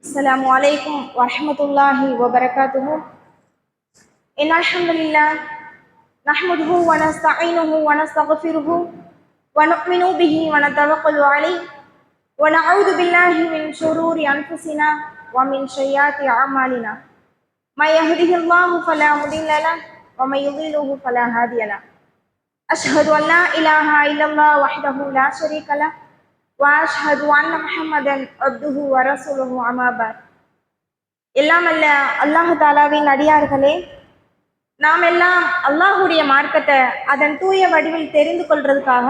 السلام عليكم ورحمة الله وبركاته. إن الحمد لله نحمده ونستعينه ونستغفره ونؤمن به ونتوكل عليه ونعوذ بالله من شرور أنفسنا ومن سيئات أعمالنا. من يهده الله فلا مضل له ومن يضلله فلا هادي له. أشهد أن لا إله إلا الله وحده لا شريك له وأشهد أن محمدا عبده ورسوله أما بعد. எல்லாம் அல்ல அல்லாஹு தாலாவின் அடியார்களே, நாம் எல்லாம் அல்லாஹுடைய மார்க்கத்தை அதன் தூய வடிவில் தெரிந்து கொள்றதுக்காக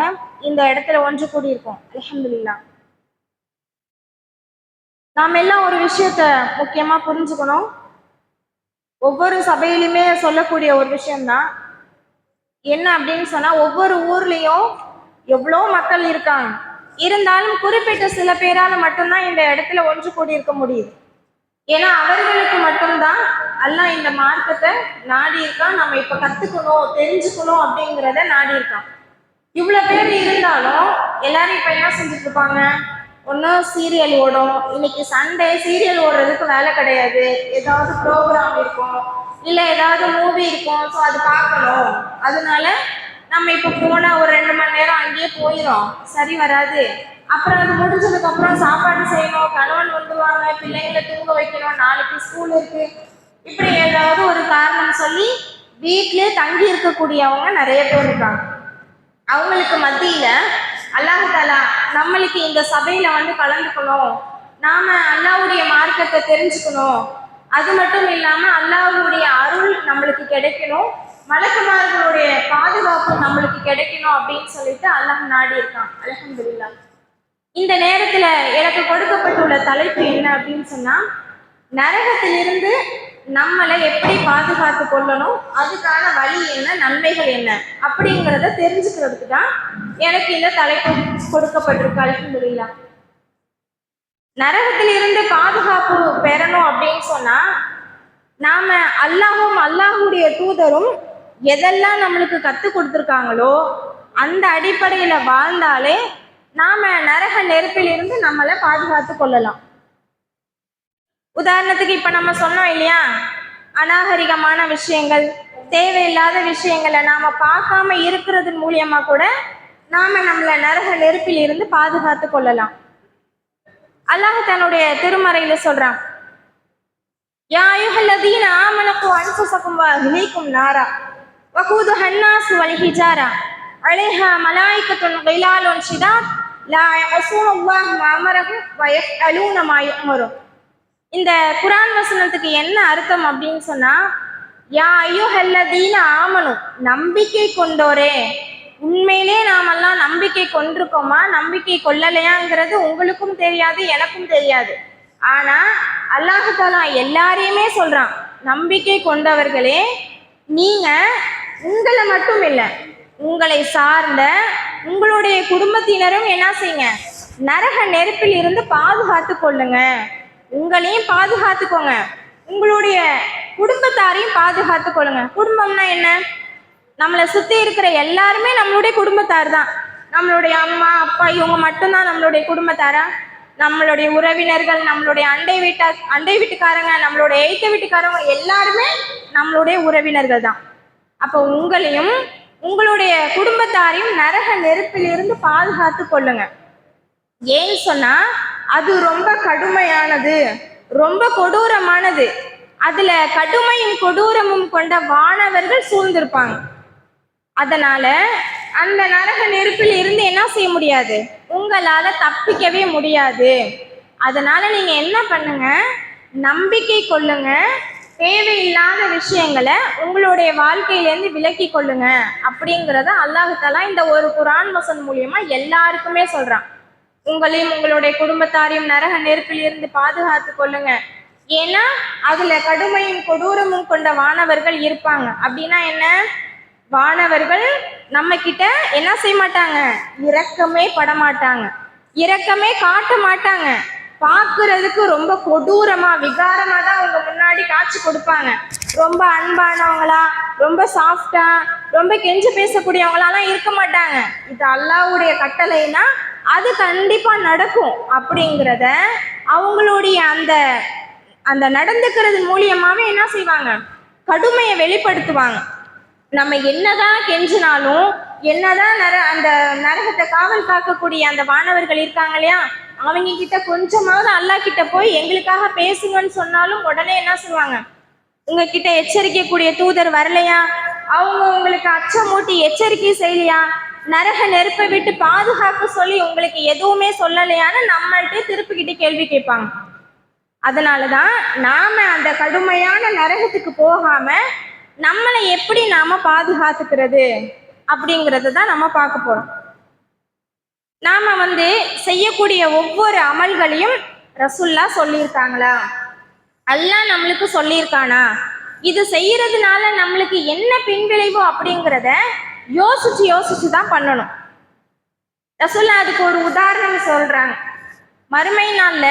இந்த இடத்துல ஒன்று கூடியிருக்கோம். அல்ஹம்துலில்லாஹ். நாம் எல்லாம் ஒரு விஷயத்த முக்கியமா புரிஞ்சுக்கணும். ஒவ்வொரு சபையிலுமே சொல்லக்கூடிய ஒரு விஷயம்தான் என்ன அப்படின்னு சொன்னா, ஒவ்வொரு ஊர்லயும் எவ்வளோ மக்கள் இருக்காங்க, இருந்தாலும் குறிப்பிட்ட சில பேரால மட்டும்தான் இந்த இடத்துல ஒன்று கூடி இருக்க முடியுது. ஏன்னா அவர்களுக்கு மட்டும்தான் அல்லாஹ் இந்த மார்க்கத்தை நாடி இருக்கான், நம்ம இப்ப கத்துக்கணும் தெரிஞ்சுக்கணும் அப்படிங்கிறத நாடி இருக்கான். இவ்வளவு பேர் இருந்தாலும் எல்லாரும் இப்ப என்ன செஞ்சுட்டு இருப்பாங்க, ஒன்னும் சீரியல் ஓடும். இன்னைக்கு சண்டே சீரியல் ஓடுறதுக்கு வேலை கிடையாது, ஏதாவது ப்ரோக்ராம் இருக்கும், இல்லை ஏதாவது மூவி இருக்கும், ஸோ அது பார்க்கணும். அதனால நம்ம இப்போ போனால் ஒரு 2 மணி நேரம் அங்கேயே போயிடும், சரி வராது. அப்புறம் அது முடிஞ்சதுக்கு அப்புறம் சாப்பாடு செய்யணும், கணவன் வந்துருவாங்க, பிள்ளைங்களை தூங்க வைக்கணும், நாளைக்கு ஸ்கூல் இருக்கு, இப்படி ஏதாவது ஒரு காரணம் சொல்லி வீட்டிலே தங்கி இருக்கக்கூடியவங்க நிறைய பேர் இருக்காங்க. அவங்களுக்கு மத்தியில அல்லாஹ் தஆலா நம்மளுக்கு இந்த சபையில வந்து கலந்துக்கணும், நாம அல்லாஹ்வுடைய மார்க்கத்தை தெரிஞ்சுக்கணும், அது மட்டும் இல்லாம அல்லாஹ்வுடைய அருள் நம்மளுக்கு கிடைக்கணும், மலக்குமார்களுடைய பாதுகாப்பு நம்மளுக்கு கிடைக்கணும் அப்படின்னு சொல்லிட்டு அல்லாஹ் நாடி இருக்கான். அல்ஹம்துலில்லாஹ். இந்த நேரத்துல எனக்கு கொடுக்கப்பட்டுள்ள தலைப்பு என்ன அப்படின்னு சொன்னா, நரகத்திலிருந்து நம்மளை எப்படி பாதுகாத்து கொள்ளணும், அதுக்கான வழி என்ன, நன்மைகள் என்ன அப்படிங்கிறத தெரிஞ்சுக்கிறதுக்கு தான் எனக்கு இந்த தலைப்பு கொடுக்கப்பட்டிருக்கு. அல்ஹம்துலில்லாஹ். நரகத்திலிருந்து பாதுகாப்பு பெறணும் அப்படின்னு சொன்னா, நாம அல்லாஹும் அல்லாஹுடைய தூதரும் எதெல்லாம் நம்மளுக்கு கற்றுக் கொடுத்துருக்காங்களோ அந்த அடிப்படையில வாழ்ந்தாலே நாம நரக நெருப்பிலிருந்து நம்மளை பாதுகாத்து கொள்ளலாம். உதாரணத்துக்கு இப்ப நம்ம சொன்னோம் இல்லையா, அநாகரிகமான விஷயங்கள், தேவையில்லாத விஷயங்களை நாம பார்க்காம இருக்கிறது மூலியமா கூட நாம நம்மளை நரக நெருப்பில் இருந்து பாதுகாத்து கொள்ளலாம். அல்லாஹ் தன்னுடைய திருமறையில சொல்றான், யா அய்யுஹல்லதீன ஆமனு கு அன்ஃபுஸக்கும் வ அஹ்லீக்கும் நாரா வகூதுஹா அன்னாஸ் வல் ஹிஜாரா அலைஹா மலாயிகத்துன் கிலாலுன் ஷிதாத் லா யஸூனுல்லாஹ மா அமரஹும் வ யஃஅலூன மா யுஅமரூன். இந்த குர்ஆன் வசனத்துக்கு என்ன அர்த்தம் அப்படின்னு சொன்னா, யா அய்யுஹல்லதீன ஆமனு, நம்பிக்கை கொண்டோரே, உண்மையிலே நாமெல்லாம் நம்பிக்கை கொண்டிருக்கோமா நம்பிக்கை கொள்ளலையாங்கிறது உங்களுக்கும் தெரியாது எனக்கும் தெரியாது. ஆனா அல்லாஹ் தஆலா எல்லாரையுமே சொல்றான், நம்பிக்கை கொண்டவர்களே, நீங்க உங்களை மட்டும் இல்லை, உங்களை சார்ந்த உங்களுடைய குடும்பத்தினரும் என்ன செய்யுங்க, நரக நெருப்பில் இருந்து பாதுகாத்து கொள்ளுங்க. உங்களையும் பாதுகாத்துக்கோங்க, உங்களுடைய குடும்பத்தாரையும் பாதுகாத்து கொள்ளுங்க. குடும்பம்னா என்ன, நம்மளை சுத்தி இருக்கிற எல்லாருமே நம்மளுடைய குடும்பத்தார் தான். நம்மளுடைய அம்மா அப்பா இவங்க மட்டும்தான் நம்மளுடைய குடும்பத்தாரா? நம்மளுடைய உறவினர்கள், நம்மளுடைய அண்டை வீட்டுக்காரங்க, நம்மளுடைய எய்த்த வீட்டுக்காரங்க எல்லாருமே நம்மளுடைய உறவினர்கள் தான். அப்போ உங்களையும் உங்களுடைய குடும்பத்தாரையும் நரக நெருப்பிலிருந்து பாதுகாத்து கொள்ளுங்க. ஏன்னு சொன்னா அது ரொம்ப கடுமையானது, ரொம்ப கொடூரமானது. அதுல கடுமையும் கொடூரமும் கொண்ட வானவர்கள் சூழ்ந்திருப்பாங்க. அதனால அந்த நரக நெருப்பில் இருந்து என்ன செய்ய முடியாது, உங்களால தப்பிக்கவே முடியாது. அதனால நீங்க என்ன பண்ணுங்க, நம்பிக்கை கொள்ளுங்க, தேவையில்லாத விஷயங்களை உங்களுடைய வாழ்க்கையிலேருந்து விலக்கி கொள்ளுங்க அப்படிங்கிறத அல்லாஹ் தஆலா இந்த ஒரு குர்ஆன் வசனம் மூலியமா எல்லாருக்குமே சொல்றான். உங்களையும் உங்களுடைய குடும்பத்தாரையும் நரக நெருப்பில் இருந்து பாதுகாத்து கொள்ளுங்க. ஏன்னா அதுல கடுமையும் கொடூரமும் கொண்ட வானவர்கள் இருப்பாங்க. அப்படின்னா என்ன, வானவர்கள் நம்ம கிட்ட என்ன செய்ய மாட்டாங்க, இரக்கமே படமாட்டாங்க, இரக்கமே காட்ட மாட்டாங்க. பார்க்கறதுக்கு ரொம்ப கொடூரமா விகாரமா தான் அவங்க முன்னாடி காட்சி கொடுப்பாங்க. ரொம்ப அன்பானவங்களா, ரொம்ப சாஃப்டா, ரொம்ப கெஞ்சு பேசக்கூடியவங்களாலாம் இருக்க மாட்டாங்க. இது அல்லாஹ்வுடைய கட்டளைனா அது கண்டிப்பா நடக்கும் அப்படிங்கிறத அவங்களுடைய அந்த அந்த நடந்துக்கிறது மூலியமாவே என்ன செய்வாங்க, கடுமையை வெளிப்படுத்துவாங்க. நம்ம என்னதான் கெஞ்சினாலும், என்னதான் அந்த நரகத்தை காவல் காக்கக்கூடிய அந்த வானவர்கள் இருக்காங்க இல்லையா, அவங்க கிட்ட கொஞ்சமாவது அல்லாஹ் கிட்ட போய் எங்களுக்காக பேசுங்கன்னு சொன்னாலும் உடனே என்ன சொல்லுவாங்க, உங்ககிட்ட எச்சரிக்கக்கூடிய தூதர் வரலையா, அவங்க உங்களுக்கு அச்சமூட்டி எச்சரிக்கை செய்யலையா, நரக நெருப்பை விட்டு பாதுகாக்க சொல்லி உங்களுக்கு எதுவுமே சொல்லலையான்னு நம்மள்ட்ட திருப்பிக்கிட்டு கேள்வி கேட்பாங்க. அதனாலதான் நாம அந்த கடுமையான நரகத்துக்கு போகாம நம்மளை எப்படி நாம பாதுகாத்துக்கிறது அப்படிங்கறது தான் நம்ம பார்க்க போறோம். நாம செய்யக்கூடிய ஒவ்வொரு அமல்களையும் ரசூல்லா சொல்லியிருக்காங்களா, அல்லாஹ் நம்மளுக்கு சொல்லியிருக்கானா, இது செய்யறதுனால நம்மளுக்கு என்ன பின்விளைவோ அப்படிங்கிறத யோசிச்சு யோசிச்சு தான் பண்ணணும். ரசூல்லா அதுக்கு ஒரு உதாரணம் சொல்றாங்க. மறுமை நாள்ல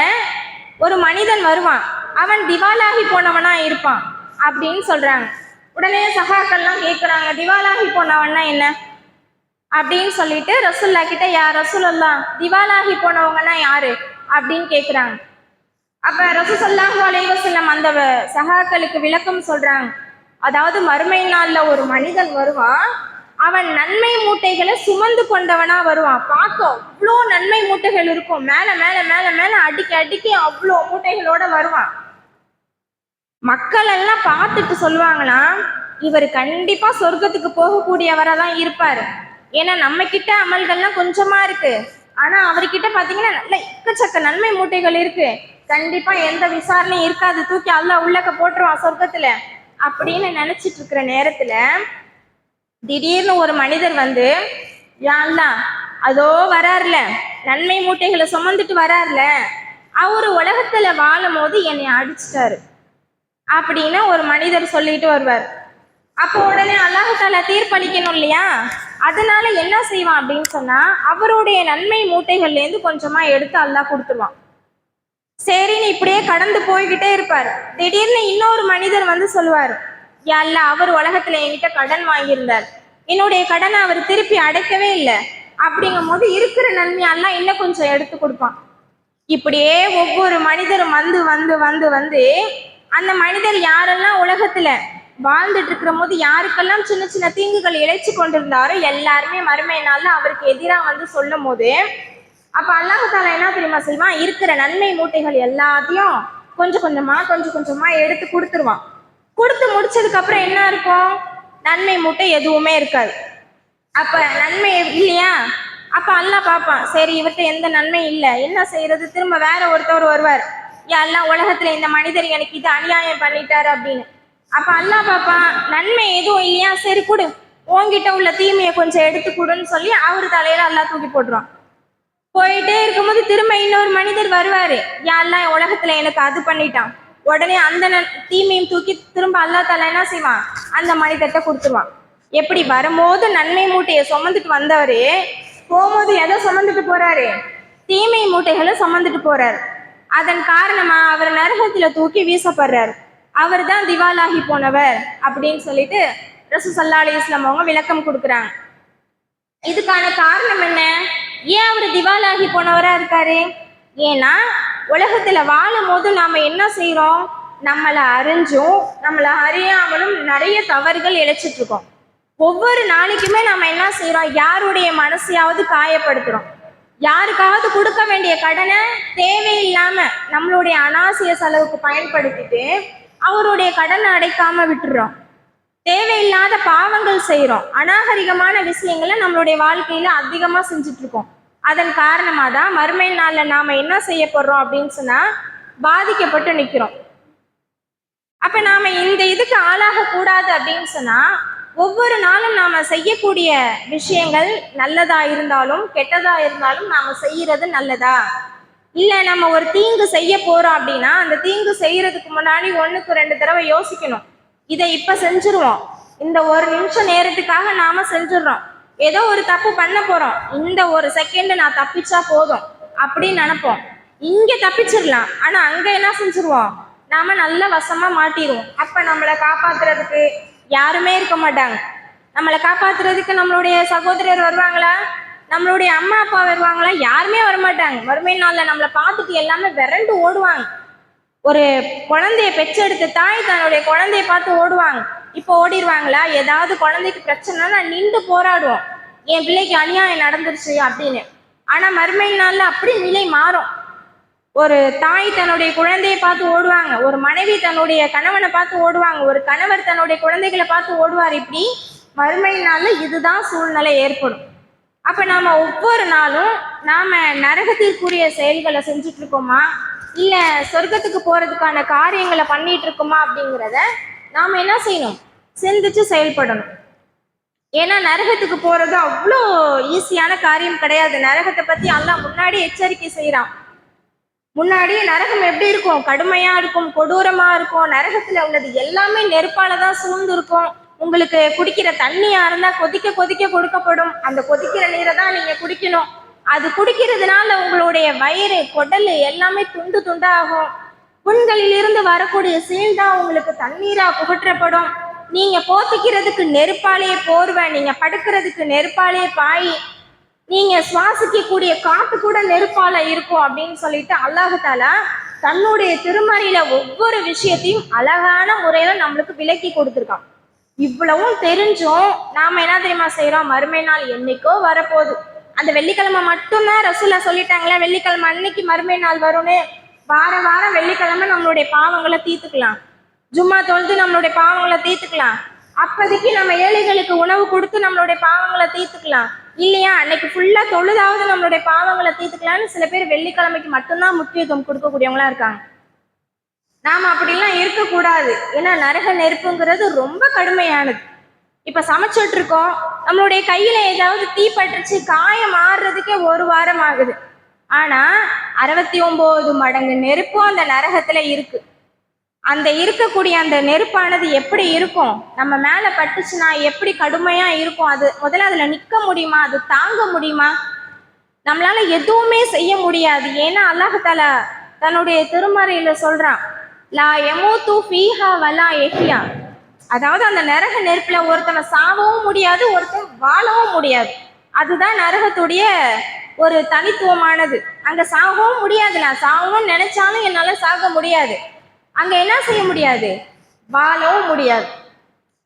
ஒரு மனிதன் வருவான், அவன் திவாலாகி போனவனா இருப்பான் அப்படின்னு சொல்றாங்க. உடனே சஹாக்கள்லாம் கேட்குறாங்க, திவாலாகி போனவன்னா என்ன அப்படின்னு சொல்லிட்டு ரசூல்லா கிட்ட, யார் ரசூலுல்லாஹ், திவாலாகி போனவங்கன்னா யாரு அப்படின்னு கேட்குறாங்க. அப்ப ரசூல் ஸல்லல்லாஹு அலைஹி வஸல்லம் அந்த சஹாக்களுக்கு விளக்கம் சொல்றாங்க. அதாவது மறுமை நாள்ல ஒரு மனிதன் வருவான், அவன் நன்மை மூட்டைகளை சுமந்து கொண்டவனா வருவான். பார்க்க அவ்வளோ நன்மை மூட்டைகள் இருக்கும், மேல மேல மேல மேல அடிக்கி அடிக்கி அவ்வளோ மூட்டைகளோட வருவான். மக்கள் எல்லாம் பார்த்துட்டு சொல்லுவாங்களாம், இவர் கண்டிப்பா சொர்க்கத்துக்கு போகக்கூடியவரா தான் இருப்பாரு. ஏன்னா நம்ம கிட்ட அமல்கள்லாம் கொஞ்சமா இருக்கு, ஆனா அவர்கிட்ட பாத்தீங்கன்னா நல்ல எக்கச்சக்க நன்மை மூட்டைகள் இருக்கு, கண்டிப்பா எந்த விசாரணையும் இருக்காது, தூக்கி அல்லாஹ் உள்ளக்க போட்டுருவான் சொர்க்கத்துல அப்படின்னு நினைச்சிட்டு இருக்கிற நேரத்துல திடீர்னு ஒரு மனிதர் யா அல்லாஹ், அதோ வராருல, நன்மை மூட்டைகளை சுமந்துட்டு வராருல, அவரு உலகத்துல வாழும் போது என்னை அடிச்சிட்டாரு அப்படின்னு ஒரு மனிதர் சொல்லிட்டு வருவார். அப்போ உடனே அல்லாஹ் தஆலா தீர்ப்பளிக்கணும் இல்லையா, அதனால என்ன செய்வான் அப்படின்னு சொன்னா, அவருடைய நன்மை மூட்டைகள்ல இருந்து கொஞ்சமா எடுத்து அல்லாஹ் கொடுத்துருவான். சரின்னு இப்படியே கடந்து போய்கிட்டே இருப்பார். திடீர்னு இன்னொரு மனிதர் சொல்லுவார், யா அல்லாஹ், அவர் உலகத்துல என்கிட்ட கடன் வாங்கியிருந்தார், என்னுடைய கடனை அவர் திருப்பி அடைக்கவே இல்லை, அப்படிங்கும் போது இருக்கிற நன்மையெல்லாம் இன்னும் கொஞ்சம் எடுத்து கொடுப்பான். இப்படியே ஒவ்வொரு மனிதரும் வந்து வந்து வந்து வந்து அந்த மனிதர் யாரெல்லாம் உலகத்துல வாழ்ந்துட்டு இருக்கிற போது யாருக்கெல்லாம் சின்ன சின்ன தீங்குகள் இழைச்சு கொண்டிருந்தாரோ எல்லாருமே மறுமை நாள்ல அவருக்கு எதிராக சொல்லும் போது, அப்ப அல்லாஹ் தஆலா என்ன தெரியுமா செய்வான், இருக்கிற நன்மை மூட்டைகள் எல்லாத்தையும் கொஞ்சம் கொஞ்சமா கொஞ்சம் கொஞ்சமா எடுத்து கொடுத்துருவான். கொடுத்து முடிச்சதுக்கு அப்புறம் என்ன இருக்கும், நன்மை மூட்டை எதுவுமே இருக்காது. அப்ப நன்மை இல்லையா, அப்ப அல்லாஹ் பார்ப்பான், சரி இவர்கிட்ட எந்த நன்மை இல்லை, என்ன செய்யறது, திரும்ப வேற ஒருத்தவர் வருவார், யா அல்லாஹ், உலகத்துல இந்த மனிதர் எனக்கு இது அநியாயம் பண்ணிட்டாரு அப்படின்னு. அப்ப அல்லாஹ் பார்ப்பான், நன்மை எதுவும் இல்லையா, சரி கொடு, உன்கிட்ட உள்ள தீமையை கொஞ்சம் எடுத்து கொடுன்னு சொல்லி அவரு தலையில அல்லாஹ் தூக்கி போட்டுருவான். போயிட்டே இருக்கும்போது திரும்ப இன்னொரு மனிதர் வருவாரு, யா அல்லாஹ், உலகத்துல எனக்கு அது பண்ணிட்டான், உடனே அந்த தீமையும் தூக்கி திரும்ப அல்லாஹ் தஆலா என்ன செய்வான், அந்த மனிதர்கிட்ட கொடுத்துருவான். எப்படி வரும்போது நன்மை மூட்டையை சுமந்துட்டு வந்தவரு போகும்போது எதை சுமந்துட்டு போறாரு, தீமை மூட்டைகளை சுமந்துட்டு போறாரு. அதன் காரணமா அவர் நரகத்துல தூக்கி வீசப்படுறாரு. அவர் தான் திவாலாகி போனவர் அப்படின்னு சொல்லிட்டு ரசூல் ஸல்லல்லாஹு அலைஹி வஸல்லம் அவங்க விளக்கம் கொடுக்குறாங்க. இதுக்கான காரணம் என்ன, ஏன் அவர் திவாலாகி போனவரா இருக்காரு, ஏன்னா உலகத்துல வாழும் போது நாம என்ன செய்யறோம், நம்மளை அறிஞ்சும் நம்மளை அறியாமலும் நிறைய தவறுகள் இழைச்சிட்டு இருக்கோம். ஒவ்வொரு நாளைக்குமே நம்ம என்ன செய்யறோம், யாருடைய மனசையாவது காயப்படுத்துறோம், யாருக்காவது கொடுக்க வேண்டிய கடனை தேவையில்லாம நம்மளுடைய அனாவசிய செலவுக்கு பயன்படுத்திட்டு அவருடைய கடனை அடைக்காம விட்டுறோம், தேவையில்லாத பாவங்கள் செய்யறோம், அநாகரிகமான விஷயங்களை நம்மளுடைய வாழ்க்கையில அதிகமா செஞ்சுட்டு இருக்கோம். அதன் காரணமா தான் மறுமை நாள்ல நாம என்ன செய்ய போறோம் அப்படின்னு சொன்னா பாதிக்கப்பட்டு நிக்கிறோம். அப்ப நாம இந்த இதுக்கு ஆளாக கூடாது அப்படின்னு சொன்னா ஒவ்வொரு நாளும் நாம செய்யக்கூடிய விஷயங்கள் நல்லதா இருந்தாலும் கெட்டதா இருந்தாலும் நாம செய்யறது நல்லதா, இல்ல நம்ம ஒரு தீங்கு செய்ய போறோம் அப்படின்னா அந்த தீங்கு செய்யறதுக்கு முன்னாடி 1க்கு 2 தடவை யோசிக்கணும். இதை இப்ப செஞ்சிருவோம், இந்த ஒரு நிமிஷம் நேரத்துக்காக நாம செஞ்சிடறோம், ஏதோ ஒரு தப்பு பண்ண போறோம், இந்த ஒரு செகண்ட் நான் தப்பிச்சா போதும் அப்படின்னு நினைப்போம். இங்க தப்பிச்சிடலாம், ஆனா அங்க என்ன செஞ்சிருவோம், நாம நல்ல வசமா மாட்டிடுவோம். அப்ப நம்மளை காப்பாத்துறதுக்கு யாருமே இருக்க மாட்டாங்க. நம்மளை காப்பாத்துறதுக்கு நம்மளுடைய சகோதரர் வருவாங்களா, நம்மளுடைய அம்மா அப்பா வருவாங்களா? யாருமே வரமாட்டாங்க. மறுமை நாள்ல நம்மளை பார்த்துட்டு எல்லாமே விரண்டு ஓடுவாங்க. ஒரு குழந்தைய பெற்றெடுத்த தாய் தன்னுடைய குழந்தைய பார்த்து ஓடுவாங்க. இப்போ ஓடிடுவாங்களா? ஏதாவது குழந்தைக்கு பிரச்சனைனா நின்று போராடுவோம், என் பிள்ளைக்கு அநியாயம் நடந்துருச்சு அப்படின்னு. ஆனா மறுமை நாள்ல அப்படி நிலை மாறும். ஒரு தாய் தன்னுடைய குழந்தையை பார்த்து ஓடுவாங்க, ஒரு மனைவி தன்னுடைய கணவனை பார்த்து ஓடுவாங்க, ஒரு கணவர் தன்னுடைய குழந்தைகளை பார்த்து ஓடுவார். இப்படி மறுமை நாள்ல இதுதான் சூழ்நிலை ஏற்படும். அப்ப நாம ஒவ்வொரு நாளும் நாம நரகத்திற்குரிய செயல்களை செஞ்சுட்டு இருக்கோமா, இல்ல சொர்க்கத்துக்கு போறதுக்கான காரியங்களை பண்ணிட்டு இருக்கோமா அப்படிங்கிறத நாம என்ன செய்யணும்? சிந்திச்சு செயல்படணும். ஏன்னா நரகத்துக்கு போறது அவ்வளோ ஈஸியான காரியம் கிடையாது. நரகத்தை பத்தி அல்லாஹ் முன்னாடி எச்சரிக்கை செய்யறான். முன்னாடியே நரகம் எப்படி இருக்கும்? கடுமையா இருக்கும், கொடூரமா இருக்கும். நரகத்துல உள்ளது எல்லாமே நெருப்பாலதான் சூழ்ந்து இருக்கும். உங்களுக்கு குடிக்கிற தண்ணியா இருந்தா கொதிக்க கொதிக்க கொடுக்கப்படும். அந்த கொதிக்கிற நீரை தான் நீங்க குடிக்கணும். அது குடிக்கிறதுனால உங்களுடைய வயிறு, குடல் எல்லாமே துண்டு துண்டாகும். புண்களில் இருந்து வரக்கூடிய சீல் தான் உங்களுக்கு தண்ணீரா புகற்றப்படும். நீங்க போத்திக்கிறதுக்கு நெருப்பாலேயே போர்வை, நீங்க படுக்கிறதுக்கு நெருப்பாலேயே பாய், நீங்க சுவாசிக்கக்கூடிய காத்து கூட நெருப்பால இருக்கும் அப்படின்னு சொல்லிட்டு அல்லாஹாலா தன்னுடைய திருமறையில ஒவ்வொரு விஷயத்தையும் அழகான முறையில நம்மளுக்கு விளக்கி கொடுத்துருக்கான். இவ்வளவும் தெரிஞ்சும் நாம என்ன தெரியுமா செய்யறோம்? மறுமை நாள் என்னைக்கோ வரப்போகுது, அந்த வெள்ளிக்கிழமை மட்டும்தான் ரசூலா சொல்லிட்டாங்களே வெள்ளிக்கிழமை அன்னைக்கு மறுமை நாள் வரும்னு. வாரம் வாரம் வெள்ளிக்கிழமை நம்மளுடைய பாவங்களை தீர்த்துக்கலாம், ஜும்மா தொழுது நம்மளுடைய பாவங்களை தீர்த்துக்கலாம், அப்போதைக்கு நம்ம ஏழைகளுக்கு உணவு கொடுத்து நம்மளுடைய பாவங்களை தீர்த்துக்கலாம். இல்லையா, அன்னைக்கு ஃபுல்லா தொழுதாவது நம்மளுடைய பாவங்களை தீர்த்துக்கலாம்னு சில பேர் வெள்ளிக்கிழமைக்கு மட்டும்தான் முக்கியத்துவம் கொடுக்கக்கூடியவங்களா இருக்காங்க. நாம அப்படிலாம் இருக்கக்கூடாது. ஏன்னா நரக நெருப்புங்கிறது ரொம்ப கடுமையானது. இப்ப சமைச்சிட்டு இருக்கோம், நம்மளுடைய கையில ஏதாவது தீப்பட்டுச்சு, காயம் ஆறுறதுக்கே ஒரு வாரம் ஆகுது. ஆனா 69 மடங்கு நெருப்பும் அந்த நரகத்துல இருக்கு. அந்த இருக்கக்கூடிய அந்த நெருப்பானது எப்படி இருக்கும், நம்ம மேல பட்டுச்சுன்னா எப்படி கடுமையா இருக்கும். அது முதல்ல அதுல நிக்க முடியுமா? அது தாங்க முடியுமா? நம்மளால எதுவுமே செய்ய முடியாது. ஏன்னா அல்லாஹால தன்னுடைய திருமறையில சொல்றான், லா யமூது ஃபீஹா வலா யஹ்யா. அதாவது அந்த நரக நெருப்புல ஒருத்தனை சாவவும் முடியாது, ஒருத்தன் வாழவும் முடியாது. அதுதான் நரகத்துடைய ஒரு தனித்துவமானது. அங்க சாகவும் முடியாது. நான் சாகவும் நினைச்சாலும் என்னால சாக முடியாது. அங்க என்ன செய்ய முடியாது? வாழவும் முடியாது.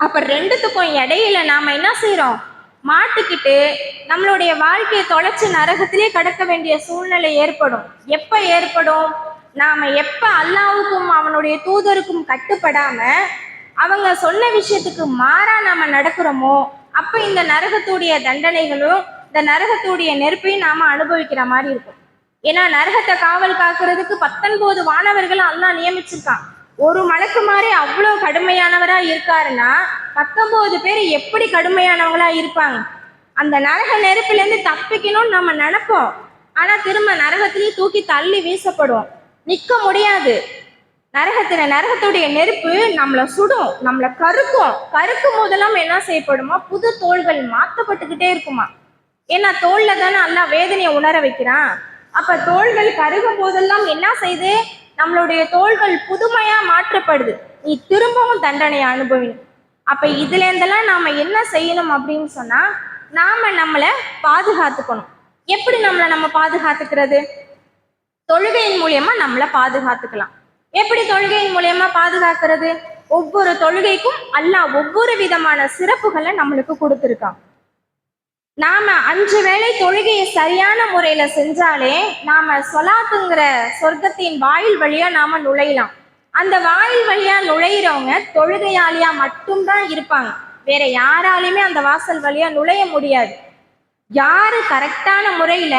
அப்ப ரெண்டுத்துக்கும் இடையில நாம என்ன செய்யறோம்? மாட்டிக்கிட்டு நம்மளுடைய வாழ்க்கையை தொலைச்சு நரகத்திலே கடக்க வேண்டிய சூழ்நிலை ஏற்படும். எப்ப ஏற்படும்? நாம எப்ப அல்லாவுக்கும் அவனுடைய தூதருக்கும் கட்டுப்படாம அவங்க சொன்ன விஷயத்துக்கு மாறா நாம நடக்கிறோமோ, அப்ப இந்த நரகத்துடைய தண்டனைகளும் இந்த நரகத்துடைய நெருப்பையும் நாம அனுபவிக்கிற மாதிரி இருக்கும். ஏன்னா நரகத்தை காவல் காக்கிறதுக்கு 19 வானவர்கள் அல்லாஹ் நியமிச்சிருக்கான். ஒரு மலக்குமாரே அவ்வளோ கடுமையானவரா இருக்காருன்னா 19 பேர் எப்படி கடுமையானவங்களா இருப்பாங்க? அந்த நரக நெருப்புல இருந்து தப்பிக்கணும்னு நம்ம நினைப்போம், ஆனா திரும்ப நரகத்திலேயே தூக்கி தள்ளி வீசப்படுவோம். நிக்க முடியாது. நரகத்துடைய நெருப்பு நம்மளை சுடும், நம்மளை கருக்கும் போதெல்லாம் என்ன செய்யப்படுமா? புது தோள்கள் மாற்றப்பட்டுக்கிட்டே இருக்குமா. ஏன்னா தோல்ல தானே அல்லாஹ் வேதனையை உணர வைக்கிறான். அப்ப தோள்கள் கருகும் போதெல்லாம் என்ன செய்யுது? நம்மளுடைய தோள்கள் புதுமையா மாற்றப்படுது. நீ திரும்பவும் தண்டனையை அனுபவிக்கணும். அப்ப இதுல இருந்தெல்லாம் நாம என்ன செய்யணும் அப்படின்னு சொன்னா, நாம நம்மளை பாதுகாத்துக்கணும். எப்படி நம்ம பாதுகாத்துக்கிறது? தொழுகையின் மூலியமா நம்மளை பாதுகாத்துக்கலாம். எப்படி தொழுகையின் மூலியமா பாதுகாக்கிறது? ஒவ்வொரு தொழுகைக்கும் அல்லாஹ் ஒவ்வொரு விதமான சிறப்புகளை நம்மளுக்கு கொடுத்துருக்கான். நாம 5 வேளை தொழுகையை சரியான முறையில செஞ்சாலே நாம சொலாத்துங்கிற சொர்க்கத்தின் வாயில் வழியா நாம நுழையலாம். அந்த வாயில் வழியா நுழையிறவங்க தொழுகையாளியா மட்டும்தான் இருப்பாங்க. வேற யாராலையுமே அந்த வாசல் வழியா நுழைய முடியாது. யாரு கரெக்டான முறையில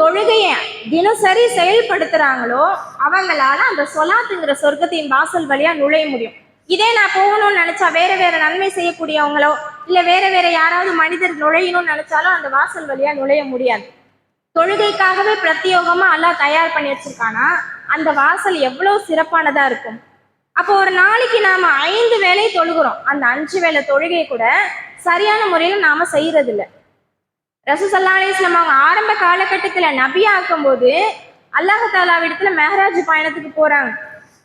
தொழுகைய தினசரி செயல்படுத்துறாங்களோ அவங்களால அந்த சொலாத்துங்கிற சொர்க்கத்தின் வாசல் வழியா நுழைய முடியும். இதே நான் போகணும்னு நினைச்சா, வேற நன்மை செய்யக்கூடியவங்களோ இல்ல வேற யாராவது மனிதர் நுழையணும்னு நினைச்சாலும் அந்த வாசல் வழியா நுழைய முடியாது. தொழுகைக்காகவே பிரத்யோகமா எல்லாம் தயார் பண்ணி வச்சிருக்கானா அந்த வாசல் எவ்வளவு சிறப்பானதா இருக்கும். அப்போ ஒரு நாளைக்கு நாம 5 வேளை தொழுகிறோம். அந்த 5 வேளை தொழுகை கூட சரியான முறையில நாம செய்யறது இல்லை. ரசூல் ஸல்லல்லாஹு அலைஹி வஸல்லம் அவங்க ஆரம்ப காலகட்டத்துல நபியா ஆக்கும்போது அல்லாஹ்தாலாவிடத்துல மெஹராஜ் பயணத்துக்கு போறாங்க.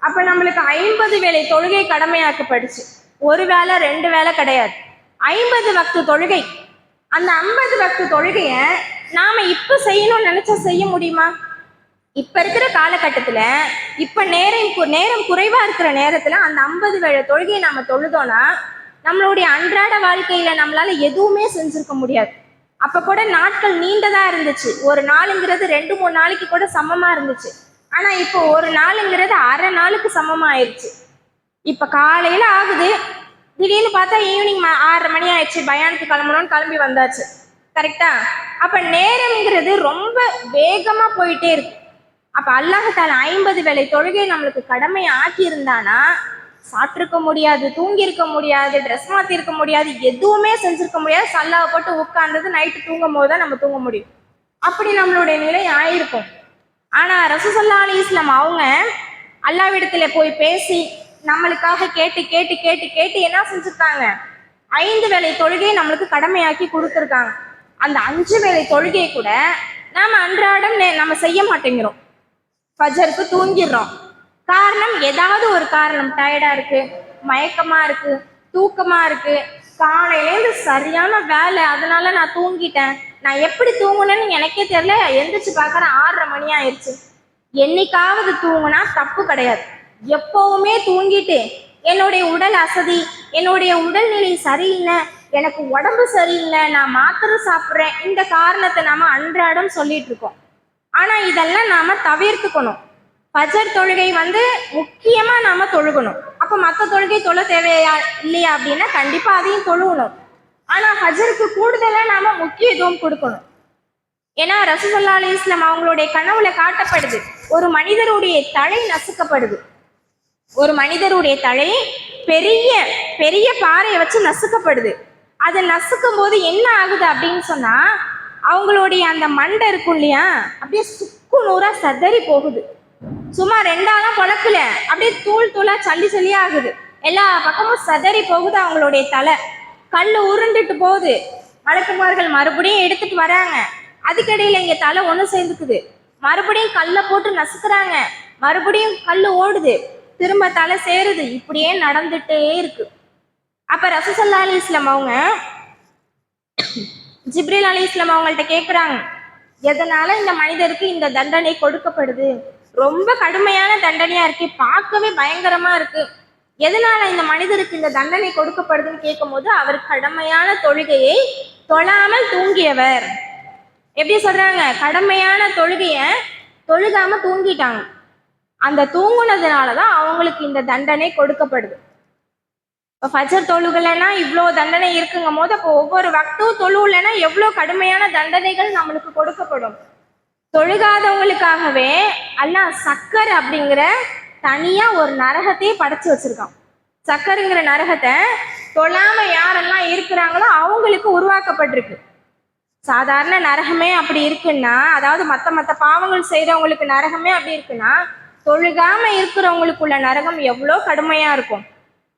அப்ப நம்மளுக்கு 50 வேளை தொழுகை கடமையாக்கப்படுச்சு. ஒரு வேளை 2 வேளை கிடையாது, 50 வக்து தொழுகை. அந்த 50 வக்து தொழுகைய நாம இப்ப செய்யணும்னு நினைச்சா செய்ய முடியுமா? இப்ப இருக்கிற காலகட்டத்துல இப்ப நேரம் குறைவா இருக்கிற நேரத்துல அந்த 50 வேளை தொழுகையை நாம தொழுதோம்னா நம்மளுடைய அன்றாட வாழ்க்கையில நம்மளால எதுவுமே செஞ்சிருக்க முடியாது. அப்ப கூட நாட்கள் நீண்டதா இருந்துச்சு. ஒரு நாளுங்கிறது 2-3 நாளைக்கு கூட சமமா இருந்துச்சு. ஆனா இப்போ ஒரு நாளுங்கிறது அரை நாளுக்கு சமமா ஆயிடுச்சு. இப்ப காலையில ஆகுது, திடீர்னு பார்த்தா ஈவினிங் 6:30 மணி ஆயிடுச்சு, பயானுக்கு கிளம்பணும்னு கிளம்பி வந்தாச்சு. கரெக்டா? அப்ப நேரம்ங்கிறது ரொம்ப வேகமா போயிட்டே இருக்கு. அப்ப அல்லாஹால 50 வேளை தொழுகை நம்மளுக்கு கடமை ஆக்கி இருந்தானா சாப்பிட்டிருக்க முடியாது, தூங்கி இருக்க முடியாது, ட்ரெஸ் மாத்தி இருக்க முடியாது, எதுவுமே செஞ்சிருக்க முடியாது. சல்லாவை போட்டு உட்கார்ந்தது நைட்டு தூங்கும் போது தான் நம்ம தூங்க முடியும். அப்படி நம்மளுடைய நிலை ஆயிருக்கும். ஆனா ரசூலுல்லாஹி அலைஹி வஸல்லம் அவங்க அல்லாஹ்விடத்துல போய் பேசி நம்மளுக்காக கேட்டு கேட்டு கேட்டு கேட்டு என்ன செஞ்சிருக்காங்க? 5 வேளை தொழுகையை நம்மளுக்கு கடமையாக்கி கொடுத்துருக்காங்க. அந்த 5 வேளை தொழுகையை கூட நாம அன்றாடம் நம்ம செய்ய மாட்டேங்கிறோம். ஃபஜருக்கு தூங்கிடுறோம். காரணம் ஏதாவது ஒரு காரணம், டயர்டா இருக்கு, மயக்கமா இருக்கு, தூக்கமா இருக்கு, காலையிலேருந்து சரியான வேலை, அதனால நான் தூங்கிட்டேன். நான் எப்படி தூங்குனேன்னு எனக்கே தெரியல, எந்திரிச்சு பார்க்குறேன் 6:30 மணி ஆயிடுச்சு. என்னைக்காவது தூங்குனா தப்பு கிடையாது. எப்பவுமே தூங்கிட்டு என்னுடைய உடல் அசதி, என்னுடைய உடல்நிலை சரியில்லை, எனக்கு உடம்பு சரியில்லை, நான் மாத்திரை சாப்பிட்றேன், இந்த காரணத்தை நாம அன்றாடம் சொல்லிட்டு இருக்கோம். ஆனா இதெல்லாம் நாம தவிர்த்துக்கணும். ஃபஜர் தொழுகை முக்கியமா நாம தொழுகணும். அப்ப மற்ற தொழுகை தொழ தேவையா இல்லையா அப்படின்னா கண்டிப்பா அதையும் தொழுகணும். ஆனா ஃபஜருக்கு கூடுதலா நாம முக்கியத்துவம் கொடுக்கணும். ஏன்னா ரசூலுல்லாஹி அலைஹி வஸல்லம் அவங்களுடைய கனவுல காட்டப்படுது, ஒரு மனிதருடைய தலை நசுக்கப்படுது. ஒரு மனிதருடைய தலை பெரிய பெரிய பாறையை வச்சு நசுக்கப்படுது. அதை நசுக்கும் போது என்ன ஆகுது அப்படின்னு சொன்னா அவங்களுடைய அந்த மண்டை இருக்கும் இல்லையா, அப்படியே சுக்கு நூறா சதறி போகுது. சும்மா ரெண்டாலாம் பொழக்கல, அப்படியே தூள் தூளா சல்லி சல்லியா ஆகுது. எல்லா பக்கமும் சதறி போகுது அவங்களுடைய தலை. கல் உருண்டுட்டு போகுது. மலக்குமார்கள் மறுபடியும் எடுத்துட்டு வராங்க. அதுக்கடையில இங்க தலை ஒன்று சேர்ந்துக்குது. மறுபடியும் கல்லை போட்டு நசுக்குறாங்க. மறுபடியும் கல் ஓடுது, திரும்ப தலை சேருது. இப்படியே நடந்துட்டே இருக்கு. அப்ப ரசூலுல்லாஹி அலைஹி வஸல்லம் அவங்க ஜிப்ரீல் அலைஹிஸ்ஸலாம் அவங்கள்ட்ட கேட்குறாங்க, எதனால இந்த மனிதருக்கு இந்த தண்டனை கொடுக்கப்படுது? ரொம்ப கடுமையான தண்டனையா இருக்கு, பார்க்கவே பயங்கரமா இருக்கு, எதனால இந்த மனிதருக்கு இந்த தண்டனை கொடுக்கப்படுதுன்னு கேட்கும் போது அவர் கடமையான தொழுகையை தொழாமல் தூங்கியவர். எப்படி சொல்றாங்க? கடமையான தொழுகைய தொழுகாம தூங்கிட்டாங்க. அந்த தூங்குனதுனாலதான் அவங்களுக்கு இந்த தண்டனை கொடுக்கப்படுது. இப்போ ஃபஜர் தொழுகலைன்னா இவ்வளோ தண்டனை இருக்குங்கும் போது அப்போ ஒவ்வொரு வக்தும் தொழுவுலைன்னா எவ்வளோ கடுமையான தண்டனைகள் நம்மளுக்கு கொடுக்கப்படும். தொழுகாதவங்களுக்காகவே அல்லாஹ் சக்கர் அப்படிங்கிற தனியா ஒரு நரகத்தையே படைச்சு வச்சிருக்கான். சக்கருங்கிற நரகத்தை தொழாம யாரெல்லாம் இருக்கிறாங்களோ அவங்களுக்கு உருவாக்கப்பட்டிருக்கு. சாதாரண நரகமே அப்படி இருக்குன்னா, அதாவது மற்ற பாவங்கள் செய்யறவங்களுக்கு நரகமே அப்படி இருக்குன்னா, தொழுகாம இருக்கிறவங்களுக்குள்ள நரகம் எவ்வளோ கடுமையா இருக்கும்.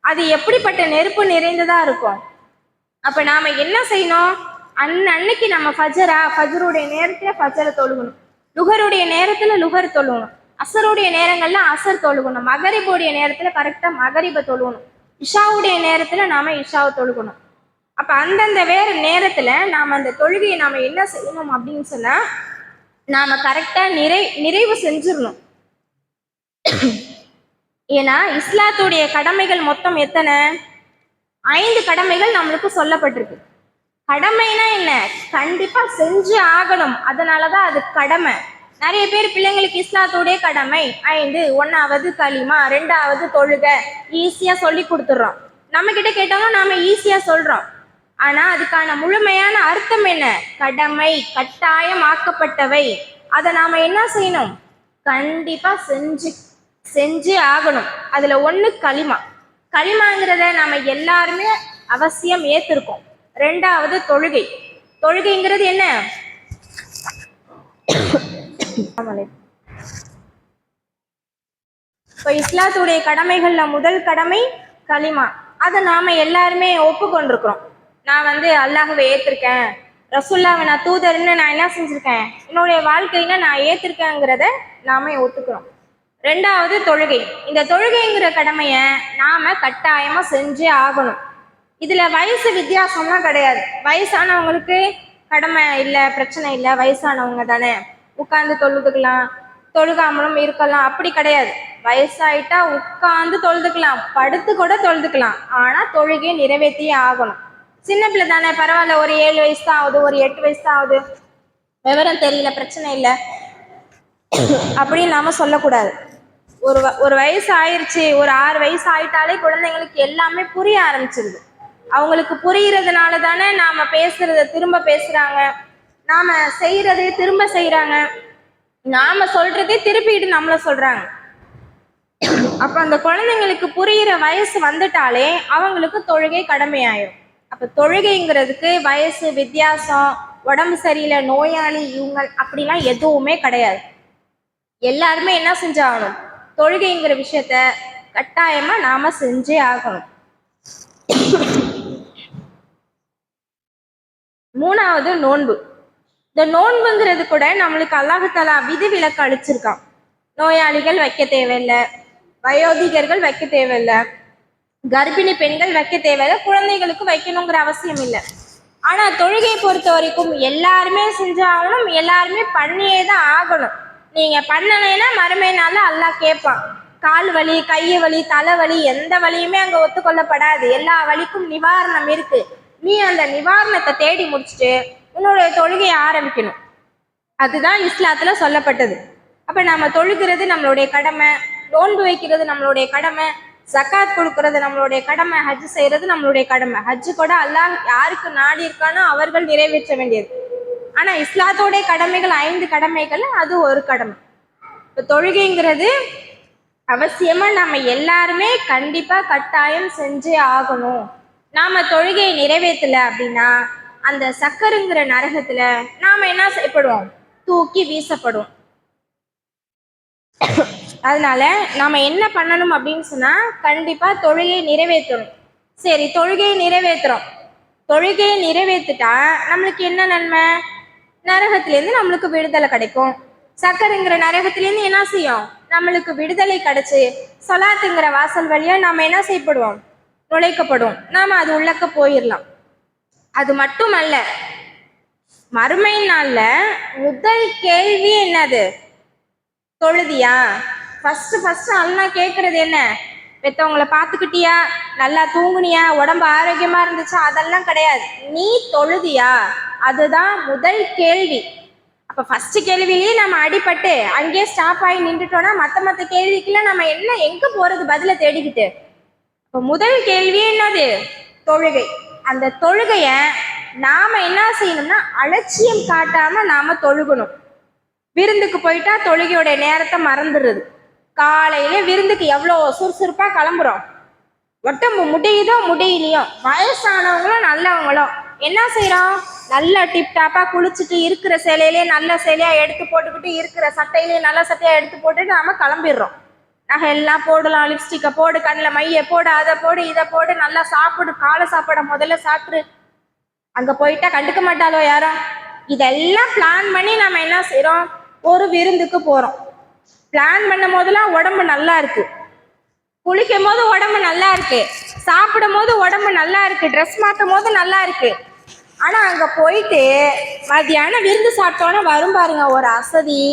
அது எப்படிப்பட்ட நெருப்பு நிறைந்ததா இருக்கும். அப்ப நாம என்ன செய்யணும்? அன்னைக்கு நம்ம ஃபஜருடைய நேரத்துல ஃபஜரை தொழுகணும், லுகருடைய நேரத்துல லுகர் தொழுகணும், அசருடைய நேரங்கள்ல அசர் தொழுகணும், மகரிபுடைய நேரத்துல கரெக்டா மகரிப தொழுகணும், இஷாவுடைய நேரத்துல நாம இஷாவை தொழுகணும். அப்ப அந்தந்த வேற நேரத்துல நாம அந்த தொழுகையை நாம என்ன செய்யணும் அப்படின்னு சொன்னா நாம கரெக்டா நிறைவு செஞ்சிடணும். ஏன்னா இஸ்லாத்துடைய கடமைகள் மொத்தம் எத்தனை? 5 கடமைகள் நம்மளுக்கு சொல்லப்பட்டிருக்கு. கடமைனா என்ன? கண்டிப்பா செஞ்சு ஆகணும், அதனாலதான் அது கடமை. நிறைய பேர் பிள்ளைங்களுக்கு இஸ்லாத்துடைய கடமை 5, 1வது களிமா, 2வது தொழுக, ஈஸியா சொல்லி கொடுத்துடுறோம். நம்ம கிட்ட கேட்டோம்னா நாம ஈஸியா சொல்றோம். ஆனா அதுக்கான முழுமையான அர்த்தம் என்ன? கடமை, கட்டாயம் ஆக்கப்பட்டவை. அதை நாம என்ன செய்யணும்? கண்டிப்பா செஞ்சு ஆகணும். அதுல 1 களிமா. களிமாங்கிறத நாம எல்லாருமே அவசியம் ஏத்திருக்கோம். 2வது தொழுகை. தொழுகைங்கிறது என்ன? இப்போ இஸ்லாத்துடைய கடமைகள்ல முதல் கடமை களிமா. அதை நாம எல்லாருமே ஒப்புக்கொண்டிருக்கிறோம். நான் அல்லாஹ்வை ஏத்திருக்கேன், ரசூலுல்லாஹ்வை நான் தூதர்னு நான் என்ன செஞ்சிருக்கேன், என்னுடைய வாழ்க்கையில நான் ஏத்திருக்கேங்கிறத நாம ஒத்துக்கிறோம். 2வது தொழுகை. இந்த தொழுகைங்கிற கடமைய நாம கட்டாயமா செஞ்சே ஆகணும். இதுல வயசு வித்தியாசம்லாம் கிடையாது. வயசானவங்களுக்கு கடமை இல்லை, பிரச்சனை இல்லை, வயசானவங்க தானே உட்கார்ந்து தொழுதுக்கலாம், தொழுகாமலும் இருக்கலாம், அப்படி கிடையாது. வயசாயிட்டா உட்கார்ந்து தொழுதுக்கலாம், படுத்து கூட தொழுதுக்கலாம், ஆனா தொழுகையை நிறைவேற்றியே ஆகணும். சின்ன பிள்ளை தானே, பரவாயில்ல, ஒரு 7 வயசு தான் ஆகுது, ஒரு 8 வயசு தான் ஆகுது, விவரம் தெரியல, பிரச்சனை இல்லை அப்படின்னு நாம சொல்லக்கூடாது. ஒரு வயசு ஆயிடுச்சு, ஒரு 6 வயசு ஆயிட்டாலே குழந்தைங்களுக்கு எல்லாமே புரிய ஆரம்பிச்சிருது. அவங்களுக்கு புரியறதுனால தானே நாம பேசுறத திரும்ப பேசுறாங்க, நாம செய்யறதே திரும்ப செய்யறாங்க, நாம சொல்றதே திருப்பிட்டு நம்மள சொல்றாங்க. அப்ப அந்த குழந்தைங்களுக்கு புரியிற வயசு வந்துட்டாலே அவங்களுக்கு தொழுகை கடமையாயிரும். அப்ப தொழுகைங்கிறதுக்கு வயசு வித்தியாசம், உடம்பு சரியில்லை, நோயாளி, இவங்க அப்படிலாம் எதுவுமே கிடையாது. எல்லாருமே என்ன செஞ்சாகணும், தொழுகைங்கிற விஷயத்த கட்டாயமா நாம செஞ்சே ஆகணும். மூணாவது நோன்பு. இந்த நோன்புங்கிறது கூட நம்மளுக்கு அல்லாஹ் தஆலா விதிவிலக்கு அளிச்சிருக்கான். நோயாளிகள் வைக்க தேவையில்லை, வயோதிகர்கள் வைக்க தேவையில்லை, கர்ப்பிணி பெண்கள் வைக்க தேவையில்லை, குழந்தைகளுக்கு வைக்கணுங்கிற அவசியம் இல்லை. ஆனா தொழுகையை பொறுத்த வரைக்கும் எல்லாருமே செஞ்சாகணும், எல்லாருமே பண்ணியே தான் ஆகணும். நீங்க பண்ணலைன்னா மறுமை நாள்ல அல்லாஹ் கேட்பான். கால் வலி, கைய வலி, தலைவலி, எந்த வலியுமே அங்க ஒத்துக்கொள்ளப்படாது. எல்லா வலிக்கும் நிவாரணம் இருக்கு. நீ அந்த நிவாரணத்தை தேடி முடிச்சுட்டு உன்னுடைய தொழுகையை ஆரம்பிக்கணும். அதுதான் இஸ்லாத்துல சொல்லப்பட்டது. அப்ப நம்ம தொழுகிறது நம்மளுடைய கடமை, நோன்பு வைக்கிறது நம்மளுடைய கடமை, ஜக்காத் கொடுக்கறது நம்மளுடைய கடமை, ஹஜ் செய்யறது நம்மளுடைய கடமை. ஹஜ் கூட அல்லாஹ் யாருக்கு நாடி இருக்கானோ அவர்கள் நிறைவேற்ற வேண்டியது. ஆனா இஸ்லாத்தோடைய கடமைகள் 5 கடமைகள், அது ஒரு கடமை. இப்ப தொழுகைங்கிறது அவசியமா நம்ம எல்லாருமே கண்டிப்பா கட்டாயம் செஞ்சே ஆகணும். நாம தொழுகையை நிறைவேற்றல அப்படின்னா அந்த சக்கருங்கிற நரகத்துல நாம என்ன செய்யப்படுவோம், தூக்கி வீசப்படும். அதனால நாம என்ன பண்ணணும் அப்படின்னு சொன்னா கண்டிப்பா தொழுகையை நிறைவேற்றணும். சரி, தொழுகையை நிறைவேற்றுறோம், தொழுகையை நிறைவேற்றிட்டா நம்மளுக்கு என்ன நன்மை, நரகத்திலேருந்து நம்மளுக்கு விடுதலை கிடைக்கும். சக்கருங்கிற நரகத்திலேருந்து என்ன செய்யும், நம்மளுக்கு விடுதலை கிடைச்சு சொலாத்துங்கிற வாசல் வழியா நாம என்ன செய்யப்படுவோம், நுழைக்கப்படும், நாம அது உள்ளக்க போயிடலாம். அது மட்டுமல்ல, மறுமை நாள்ல முதல் கேள்வி என்னது, தொழுதியா? ஃபர்ஸ்ட் அல்லாஹ் கேட்கறது என்ன, பெத்தவங்களை பார்த்துக்கிட்டியா, நல்லா தூங்குனியா, உடம்பு ஆரோக்கியமா இருந்துச்சா, அதெல்லாம் கிடையாது. நீ தொழுதியா, அதுதான் முதல் கேள்வி. அப்ப ஃபர்ஸ்ட் கேள்வியிலேயே நம்ம அடிபட்டு அங்கேயே ஸ்டாப் ஆகி நின்றுட்டோம்னா மற்ற கேள்விக்கெல்லாம் நம்ம என்ன எங்க போறது பதில தேடிக்கிட்டு. இப்போ முதல் கேள்வி என்னது, தொழுகை. அந்த தொழுகைய நாம என்ன செய்யணும்னா அலட்சியம் காட்டாம நாம தொழுகணும். விருந்துக்கு போயிட்டா தொழுகையோட நேரத்தை மறந்துடுறது. காலையில விருந்துக்கு எவ்வளோ சுறுசுறுப்பா கிளம்புறோம், உடம்பு முடியுதோ முடியலையோ, வயசானவங்களும் நல்லவங்களும் என்ன செய்யறோம், நல்லா டிப்டாப்பா குளிச்சுட்டு இருக்கிற சேலையிலேயே நல்ல சேலையா எடுத்து போட்டுக்கிட்டு, இருக்கிற சட்டையிலேயே நல்ல சட்டையா எடுத்து போட்டுட்டு நாம கிளம்பிடுறோம். நகை எல்லாம் போடலாம், லிப்ஸ்டிக்கை போடு, கண்ணில் மைய போடு, அதை போடு, இதை போடு, நல்லா சாப்பிடு, காலை சாப்பாடை முதல்ல சாப்பிடு. அங்க போயிட்டா கண்டுக்க மாட்டாலோ யாரும். இதெல்லாம் பிளான் பண்ணி நம்ம என்ன செய்யறோம், ஒரு விருந்துக்கு போறோம். பிளான் பண்ணும் போதெல்லாம் உடம்பு நல்லா இருக்கு, குளிக்கும் போது உடம்பு நல்லா இருக்கு, சாப்பிடும் போது உடம்பு நல்லா இருக்கு, ட்ரெஸ் மாட்டும் போது நல்லா இருக்கு. ஆனா அங்க போயிட்டு மத்தியானம் விருந்து சாப்பிட்டோன்னா வரும் பாருங்க ஒரு அசதி.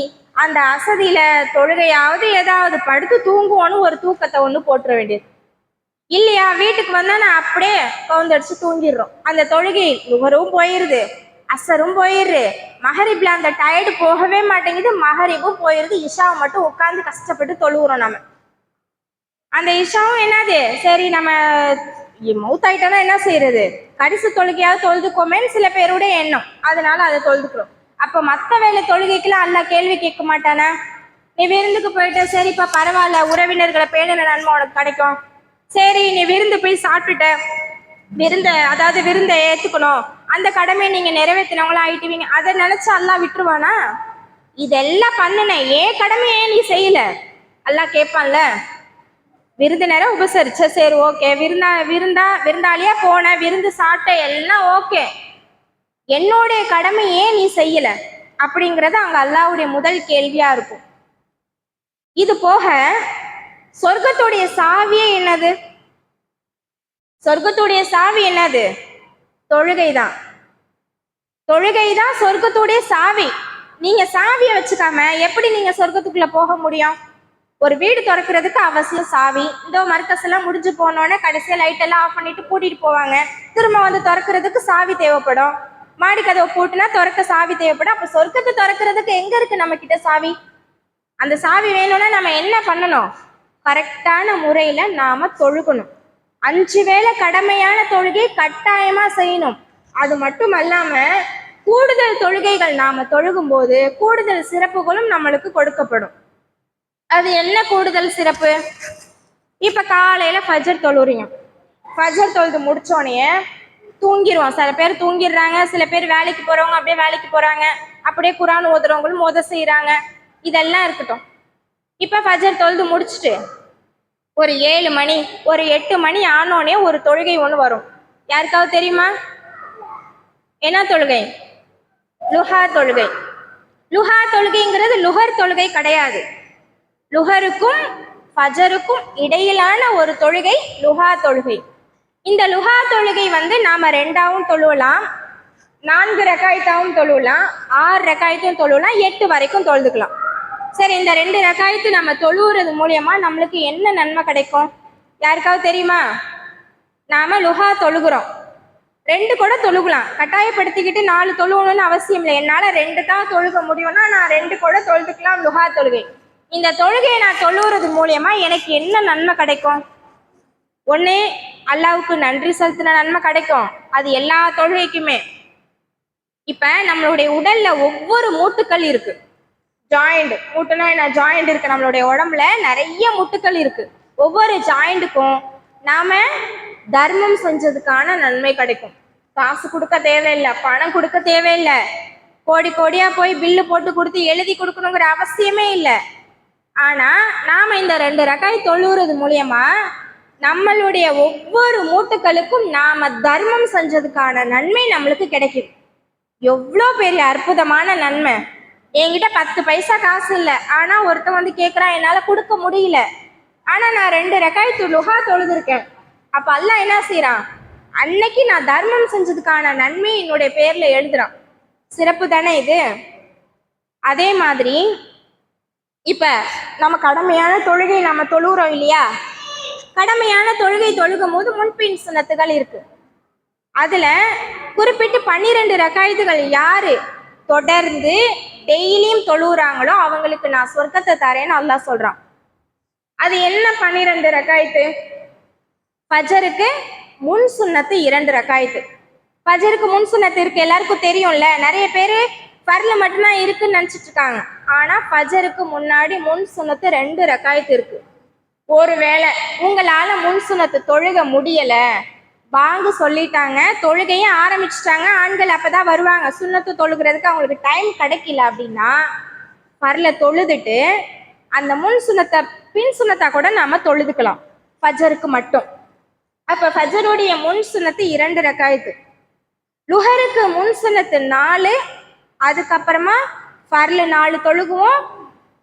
அந்த அசதியில தொழுகையாவது ஏதாவது படுத்து தூங்குவோன்னு ஒரு தூக்கத்தை ஒன்று போட்டுற வேண்டியது இல்லையா. வீட்டுக்கு வந்தா நான் அப்படியே கவுந்தடிச்சு தூங்கிடுறோம். அந்த தொழுகை லுகரும் போயிருது, அசரும் போயிடுது, மகரிப்ல அந்த டயர்டு போகவே மாட்டேங்குது, மகரிப்பும் போயிருது, இஷாவை மட்டும் உட்காந்து கஷ்டப்பட்டு தொழுகிறோம். நம்ம அந்த இஷாவும் என்னது, சரி நம்ம மௌத்தாயிட்டோம்னா என்ன செய்யறது, கடிசு தொழுகையாவது தொழுதுக்கோமேன்னு சில பேருடைய எண்ணம், அதனால அதை தொழுதுக்கிறோம். அப்ப மற்ற வேலை தொழுகைக்கெல்லாம் அல்லாஹ் கேள்வி கேட்க மாட்டானே. நீ விருந்துக்கு போயிட்ட, சரிப்பா பரவாயில்ல, உறவினர்களை பேணுன நன்மை உனக்கு கிடைக்கும். சரி, நீ விருந்து போய் சாப்பிட்டுட்ட, விருந்தை ஏத்துக்கணும், அந்த கடமையை நீங்க நிறைவேற்றினவங்களா ஆயிட்டுவீங்க, அதை நினைச்சு அல்லாஹ் விட்டுருவானா? இதெல்லாம் பண்ணுன ஏன் கடமையே நீ செய்யல, அல்லாஹ் கேட்பான்ல. விருந்தினரை உபசரிச்ச, சரி ஓகே, விருந்தாளியா போன, விருந்து சாப்பிட்ட, எல்லாம் ஓகே, என்னுடைய கடமை ஏன் நீ செய்யல அப்படிங்கறது அங்க அல்லாஹ்வுடைய முதல் கேள்வியா இருக்கும். இது போக சொர்க்கத்துடைய சாவியே என்னது, சொர்க்கத்துடைய சாவி என்னது, தொழுகைதான். தொழுகை தான் சொர்க்கத்துடைய சாவி. நீங்க சாவியை வச்சுக்காம எப்படி நீங்க சொர்க்கத்துக்குள்ள போக முடியும்? ஒரு வீடு திறக்கிறதுக்கு அவசியம் சாவி. இந்த மர்க்கஸ் எல்லாம் முடிஞ்சு போனோன்னே கடைசியா லைட் எல்லாம் ஆஃப் பண்ணிட்டு பூட்டிட்டு போவாங்க. திரும்ப வந்து திறக்கிறதுக்கு சாவி தேவைப்படும். மாடி கதவை பூட்டுனா திறக்க சாவி தேவைப்படும். அப்ப சொர்க்கத்தை திறக்கிறதுக்கு எங்க இருக்கு நம்ம கிட்ட சாவி? அந்த சாவி வேணும்னா நம்ம என்ன பண்ணணும்? கரெக்டான முறையில நாம தொழுகணும். 5 வேளை கடமையான தொழுகை கட்டாயமா செய்யணும். அது மட்டும் அல்லாம கூடுதல் தொழுகைகள் நாம தொழுகும் போது கூடுதல் சிறப்புகளும் நம்மளுக்கு கொடுக்கப்படும். அது என்ன கூடுதல் சிறப்பு? இப்ப காலையில ஃபஜர் தொழுறீங்க. ஃபஜர் தொழுது முடிச்சோடனே தூங்கிடுவோம். சில பேர் தூங்கிடுறாங்க, சில பேர் வேலைக்கு போறவங்க அப்படியே வேலைக்கு போறாங்க, அப்படியே குரான் ஓதுறவங்களும் ஓத செய்யறாங்க. இதெல்லாம் இருக்கட்டும். இப்ப ஃபஜர் தொழுது முடிச்சுட்டு ஒரு 7 மணி ஒரு 8 மணி ஆனோடனே ஒரு தொழுகை ஒன்று வரும். யாருக்காவது தெரியுமா? என்ன தொழுகை? லுஹா தொழுகை. லுஹா தொழுகைங்கிறது லுஹர் தொழுகை கிடையாது. லுஹருக்கும் ஃபஜருக்கும் இடையிலான ஒரு தொழுகை லுஹா தொழுகை. இந்த லுஹா தொழுகை நாம 2ஆவும் தொழுவலாம், 4 ரகாயத்தாவும் தொழுவலாம், 6 ரகாயத்தும் தொழுவலாம், 8 வரைக்கும் தொழுதுக்கலாம். சரி, இந்த 2 ரகாயத்து நம்ம தொழுவுறது மூலியமா நம்மளுக்கு என்ன நன்மை கிடைக்கும்? யாருக்காவது தெரியுமா? நாம லுஹா தொழுகிறோம், 2 கூட தொழுகலாம். கட்டாயப்படுத்திக்கிட்டு 4 தொழுவணும்னு அவசியம் இல்லை. என்னால 2 தான் தொழுக முடியும்னா நான் 2 கூட தொழுதுக்கலாம். லுஹா தொழுகை. இந்த தொழுகையை நான் தொழுவுறது மூலியமா எனக்கு என்ன நன்மை கிடைக்கும்? ஒண்ணு, அல்லாவுக்கு நன்றி செலுத்தின நன்மை கிடைக்கும். அது எல்லா தொழுகைக்குமே. இப்ப நம்மளுடைய உடல்ல ஒவ்வொரு மூட்டுக்கள் இருக்கு. ஜாயிண்ட் மூட்டுனா என்ன? ஜாயிண்ட் இருக்கு. நம்மளுடைய உடம்புல நிறைய மூட்டுக்கள் இருக்கு. ஒவ்வொரு ஜாயிண்ட்டுக்கும் நாம தர்மம் செஞ்சதுக்கான நன்மை கிடைக்கும். காசு கொடுக்க தேவையில்லை, பணம் கொடுக்க தேவையில்லை, கோடி கோடியா போய் பில்லு போட்டு கொடுத்து எழுதி கொடுக்கணுங்கிற அவசியமே இல்லை. ஆனா நாம இந்த 2 ரகாய் தொழுவுறது மூலியமா நம்மளுடைய ஒவ்வொரு மூட்டுக்களுக்கும் நாம தர்மம் செஞ்சதுக்கான நன்மை நம்மளுக்கு கிடைக்குது. எவ்வளோ பெரிய அற்புதமான நன்மை! என்கிட்ட 10 பைசா காசு இல்லை, ஆனா ஒருத்தன் வந்து கேட்குறான், என்னால கொடுக்க முடியல, ஆனா நான் 2 ரகாய் லுஹா தொழுதுருக்கேன். அப்ப அல்லாஹ் என்ன செய்யறான்? அன்னைக்கு நான் தர்மம் செஞ்சதுக்கான நன்மை என்னுடைய பேர்ல எழுதுறான். சிறப்பு தானே இது? அதே மாதிரி இப்ப நம்ம கடமையான தொழுகை நம்ம தொழுகிறோம் இல்லையா? கடமையான தொழுகை தொழுகும் போது முன்பின் சுன்னத்துகள் இருக்கு. அதுல குறிப்பிட்டு 12 ரகாயத்துகள் யாரு தொடர்ந்து டெய்லியும் தொழுகிறாங்களோ அவங்களுக்கு நான் சொர்க்கத்தை தரேன்னு அல்லாஹ் சொல்றான். அது என்ன 12 ரகாயத்து? ஃபஜருக்கு முன் சுன்னத்து 2 ரகாயத்து. ஃபஜருக்கு முன் சுன்னத்து இருக்கு, எல்லாருக்கும் தெரியும்ல. நிறைய பேர் ஃபர்ல மட்டும்தான் இருக்குன்னு நினைச்சிட்டு இருக்காங்க. ஆனா ஃபஜருக்கு முன்னாடி முன் சுன்னத்து 2 ரகாயத்து இருக்கு. ஒருவேளை உங்களால முன் சுன்னத்து தொழுக முடியல, வாங்க சொல்லிட்டாங்க, தொழுகையே ஆரம்பிச்சுட்டாங்க, ஆண்கள் அப்பதான் வருவாங்க, சுன்னத்து தொழுகிறதுக்கு அவங்களுக்கு டைம் கிடைக்கல அப்படின்னா ஃபர்ல தொழுதுட்டு அந்த முன் சுன்னத்தை பின் சுன்னத்தா கூட நாம தொழுதுக்கலாம் ஃபஜருக்கு மட்டும். அப்ப ஃபஜருடைய முன் சுன்னத்து 2 ரகாயத்து, லுஹருக்கு முன் சுன்னத்து 4, அதுக்கப்புறமா ஃபர்ல 4 தொழுகுவோம்,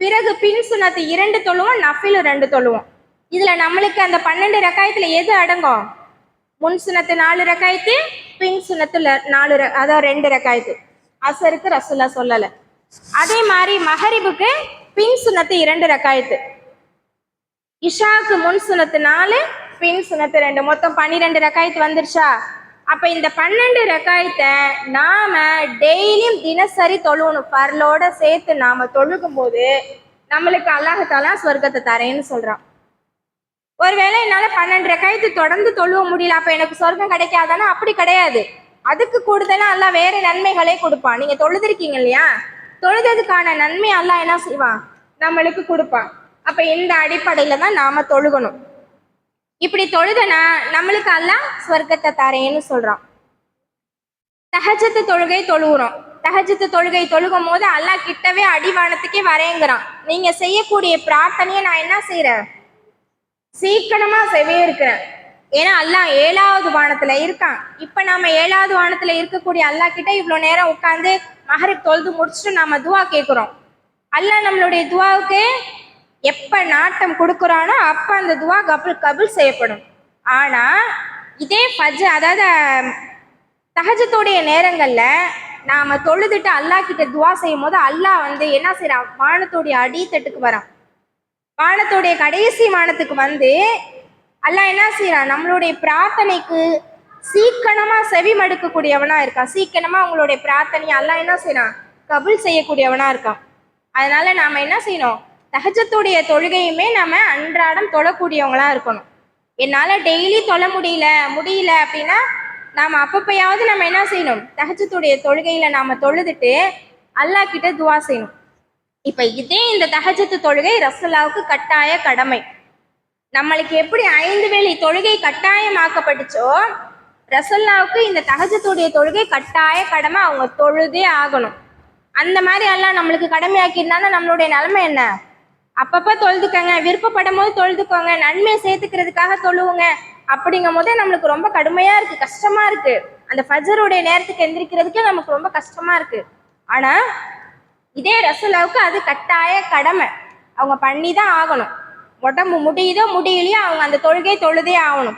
பிறகு பின் சுன்னத்து 2 தொழுவோம், நஃபில் 2 தொழுவோம். இதுல நம்மளுக்கு அந்த 12 ரகாயத்துல எது அடங்கும்? முன் சுன்னத்து 4 ரகாயத்து, பின் சுன்னத்து 4, அதாவது 2 ரகாயத்து. அசருக்கு ரசூலா சொல்லல. அதே மாதிரி மகரிபுக்கு பின் சுன்னத்து 2 ரகாயத்து, இஷாவுக்கு முன் சுன்னத்து 4, பின் சுன்னத்து 2, மொத்தம் 12 ரகாயத்து வந்துருச்சா? அப்ப இந்த 12 ரகாயத்தை நாம டெய்லியும் தினசரி தொழுவணும். பரலோட சேர்த்து நாம தொழுகும் போது நம்மளுக்கு அல்லாஹ் தஆலா சொர்க்கத்தை தரேன்னு சொல்றான். ஒருவேளை என்னால 12 ரகாயத்து தொடர்ந்து தொழுவ முடியல, அப்ப எனக்கு சொர்க்கம் கிடைக்காதானா? அப்படி கிடையாது. அதுக்கு கூடுதலா அல்லாஹ் வேற நன்மைகளே கொடுப்பான். நீங்க தொழுதிருக்கீங்க இல்லையா? தொழுததுக்கான நன்மை அல்லாஹ் என்ன செய்வான்? நம்மளுக்கு கொடுப்பான். அப்ப இந்த அடிப்படையில தான் நாம தொழுகணும். இப்படி தொழுதனா நம்மளுக்கு அல்லாஹ் சொர்க்கத்தை தரேன்னு சொல்றான். தஹஜ்ஜத் தொழுகை தொழுகிறோம். தஹஜ்ஜத் தொழுகை தொழுகும் போது அல்லாஹ் கிட்டவே அடிவானத்துக்கே வரேங்கிறான். நீங்க செய்யக்கூடிய பிரார்த்தனையை நான் என்ன செய்யறேன்? சீக்கிரமா செய்வே இருக்கிறேன். ஏன்னா அல்லாஹ் 7வது வானத்துல இருக்கான். இப்ப நாம 7வது வானத்துல இருக்கக்கூடிய அல்லாஹ் கிட்ட இவ்வளவு நேரம் உட்கார்ந்து மகரிப் தொழுது முடிச்சுட்டு நாம துவா கேட்கிறோம். அல்லாஹ் நம்மளுடைய துவாவுக்கு எப்ப நாட்டம் கொடுக்குறானோ அப்ப அந்த துவா கபுல் செய்யப்படும். ஆனா இதே ஃபஜ்ர், அதாவது தஹஜ்ஜுடைய நேரங்கள்ல நாம தொழுதுட்டு அல்லாஹ் கிட்ட துவா செய்யும் போது அல்லாஹ் வந்து என்ன செய்யறான், வானத்துடைய அடித்தட்டுக்கு வரான். வானத்துடைய கடைசி வானத்துக்கு வந்து அல்லாஹ் என்ன செய்யறான், நம்மளுடைய பிரார்த்தனைக்கு சீக்கிரமா செவி மடுக்கக்கூடியவனா இருக்கான். சீக்கிரமா உங்களுடைய பிரார்த்தனையை அல்லாஹ் என்ன செய்யறான், கபுல் செய்யக்கூடியவனா இருக்கான். அதனால நாம என்ன செய்யணும், தஹஜ்ஜுடைய தொழுகையுமே நாம அன்றாடம் தொழக்கூடியவங்களா இருக்கணும். என்னால டெய்லி தொழ முடியல அப்படின்னா நாம அப்பப்பயாவது நம்ம என்ன செய்யணும், தஹஜ்ஜுடைய தொழுகையில நாம தொழுதுட்டு அல்லாஹ் கிட்ட துவா செய்யணும். இப்ப இதே இந்த தஹஜ்ஜுத் தொழுகை ரசூலுல்லாஹ்வுக்கு கட்டாய கடமை. நம்மளுக்கு எப்படி 5 வேளை தொழுகை கட்டாயமாக்கப்பட்டுச்சோ, ரசூலுல்லாஹ்வுக்கு இந்த தஹஜ்ஜுடைய தொழுகை கட்டாய கடமை, அவங்க தொழுதே ஆகணும். அந்த மாதிரி அல்லாஹ் நம்மளுக்கு கடமையாக்கியிருந்தாலும் நம்மளுடைய நிலைமை என்ன, அப்பப்ப தொழுதுக்கங்க, விருப்பப்படும் போது தொழுதுக்கோங்க, நன்மையை சேர்த்துக்கிறதுக்காக தொழுவுங்க அப்படிங்கும் போது நம்மளுக்கு ரொம்ப கடுமையா இருக்கு, கஷ்டமா இருக்கு. அந்த ஃபஜ்ருடைய நேரத்துக்கு எந்திரிக்கிறதுக்கே நமக்கு ரொம்ப கஷ்டமா இருக்கு. ஆனா இதே ரசூலுல்லாஹ்வுக்கு அது கட்டாய கடமை, அவங்க பண்ணி தான் ஆகணும். உடம்பு முடியுதோ முடியலையோ அவங்க அந்த தொழுகை தொழுதே ஆகணும்.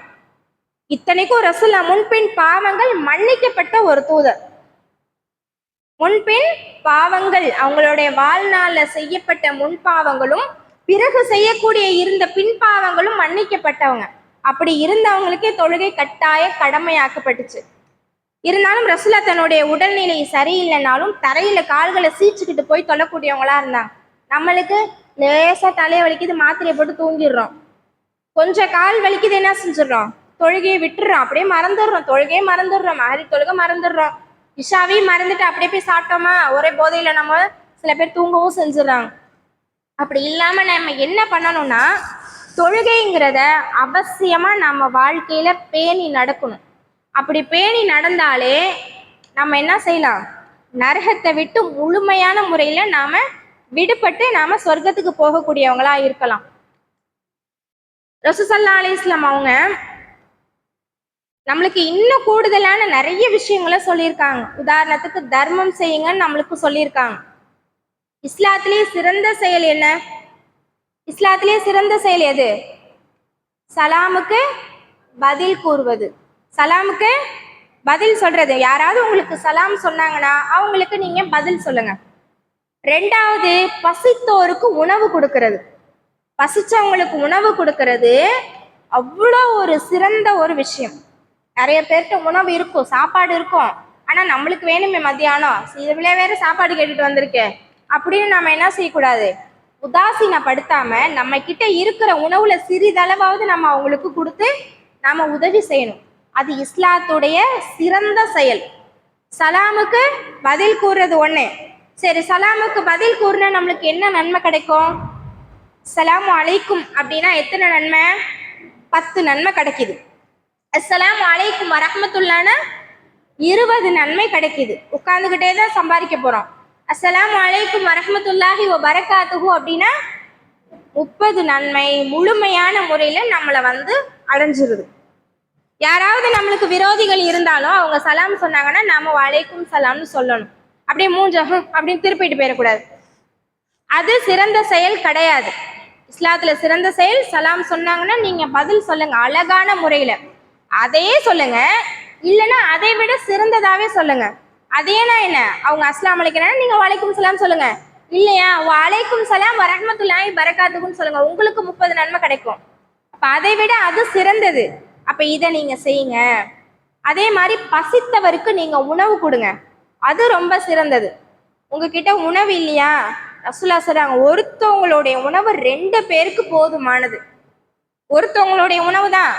இத்தனைக்கும் ரசூலுல்லாஹ் முன்பின் பாவங்கள் மன்னிக்கப்பட்ட ஒரு தூதர். முன்பின் பாவங்கள், அவங்களுடைய வாழ்நாள்ல செய்யப்பட்ட முன்பாவங்களும் பிறகு செய்யக்கூடிய இருந்த பின்பாவங்களும் மன்னிக்கப்பட்டவங்க. அப்படி இருந்தவங்களுக்கே தொழுகை கட்டாய கடமையாக்கப்பட்டுச்சு. இருந்தாலும் ரசூலுல்லாஹ் தன்னுடைய உடல்நிலை சரியில்லைனாலும் தரையில கால்களை சீச்சுக்கிட்டு போய் தொழக்கூடியவங்களா இருந்தாங்க. நம்மளுக்கு லேசா தலையை வலிக்குது, மாத்திரையை போட்டு தூங்கிடுறோம். கொஞ்சம் கால் வலிக்குது, என்ன செஞ்சிடறோம், தொழுகையை விட்டுறோம், அப்படியே மறந்துடுறோம், தொழுகையை மறந்துடுறோம், மகரி தொழுகை மறந்துடுறோம், இஷாவையும் மறந்துட்டு அப்படியே போய் சாப்பிட்டோமா, ஒரே போதையில நம்ம சில பேர் தூங்கவும் செஞ்சிடறாங்க. அப்படி இல்லாம நம்ம என்ன பண்ணணும்னா, தொழுகைங்கிறத அவசியமா நம்ம வாழ்க்கையில பேணி நடக்கணும். அப்படி பேணி நடந்தாலே நம்ம என்ன செய்யலாம், நரகத்தை விட்டு முழுமையான முறையில நாம விடுபட்டு நாம சொர்க்கத்துக்கு போகக்கூடியவங்களா இருக்கலாம். ரசூல் ஸல்லல்லாஹு அலைஹி வஸல்லம் அவங்க நம்மளுக்கு இன்னும் கூடுதலான நிறைய விஷயங்களை சொல்லியிருக்காங்க. உதாரணத்துக்கு தர்மம் செய்யுங்கன்னு நம்மளுக்கு சொல்லியிருக்காங்க. இஸ்லாத்திலேயே சிறந்த செயல் என்ன, இஸ்லாத்திலேயே சிறந்த செயல் எது, சலாமுக்கு பதில் கூறுவது, சலாமுக்கு பதில் சொல்றது. யாராவது உங்களுக்கு சலாம் சொன்னாங்கன்னா அவங்களுக்கு நீங்க பதில் சொல்லுங்க. ரெண்டாவது, பசித்தோருக்கு உணவு கொடுக்கறது. பசிச்சவங்களுக்கு உணவு கொடுக்கறது அவ்வளோ ஒரு சிறந்த ஒரு விஷயம். நிறைய பேர்கிட்ட உணவு இருக்கும், சாப்பாடு இருக்கும், ஆனா நம்மளுக்கு வேணுமே மத்தியானம், இதுல வேற சாப்பாடு கேட்டுட்டு வந்திருக்கேன் அப்படின்னு நம்ம என்ன செய்யக்கூடாது, உதாசீனப்படுத்தாம நம்ம கிட்ட இருக்கிற உணவுல சிறிதளவாவது நம்ம அவங்களுக்கு கொடுத்து நாம உதவி செய்யணும். அது இஸ்லாத்துடைய சிறந்த செயல். சலாமுக்கு பதில் கூறுறது ஒண்ணு. சரி, சலாமுக்கு பதில் கூறுனா நம்மளுக்கு என்ன நன்மை கிடைக்கும், அஸ்ஸலாமு அலைக்கும் அப்படின்னா எத்தனை நன்மை, 10 நன்மை கிடைக்குது. அஸ்ஸலாமு அலைக்கும் வரஹ்மத்துல்லாஹ்னா 20 நன்மை கிடைக்குது. உட்கார்ந்துகிட்டே தான் சம்பாதிக்க போறோம். அஸ்ஸலாமு அலைக்கும் வரஹ்மத்துல்லாஹி வ பரகாத்துஹு அப்படின்னா 30 நன்மை முழுமையான முறையில நம்மளை வந்து அடைஞ்சிருது. யாராவது நம்மளுக்கு விரோதிகள் இருந்தாலும் அவங்க சலாம் சொன்னாங்கன்னா நாம வலைக்கும் சலாம்னு சொல்லணும். அப்படியே அப்படின்னு திருப்பிட்டு போயிடக்கூடாது. அது சிறந்த செயல் கிடையாது. இஸ்லாத்துல சிறந்த செயல் சலாம் சொன்னாங்கன்னா நீங்க பதில் சொல்லுங்க அழகான முறையில, அதையே சொல்லுங்க. இல்லைன்னா அதை விட சிறந்ததாவே சொல்லுங்க. அதேனா என்ன, அவங்க அஸ்லாம் அலைக்கும் நீங்க வலைக்கும் சலாம் சொல்லுங்க. இல்லையா, வலைக்கும் சலாம் வரஹ்மத்துல்லாஹி பரகாத்துஹுன்னு சொல்லுங்க, உங்களுக்கு 30 நன்மை கிடைக்கும். அப்ப அதை விட அது சிறந்தது. அப்ப இதை நீங்க செய்யுங்க. அதே மாதிரி பசித்தவருக்கு நீங்க உணவு கொடுங்க, அது ரொம்ப சிறந்தது. உங்ககிட்ட உணவு இல்லையா, ரசூலுல்லாஹ் சொல்றாங்க ஒருத்தவங்களுடைய உணவு 2 பேருக்கு போதுமானது. ஒருத்தவங்களுடைய உணவு தான்,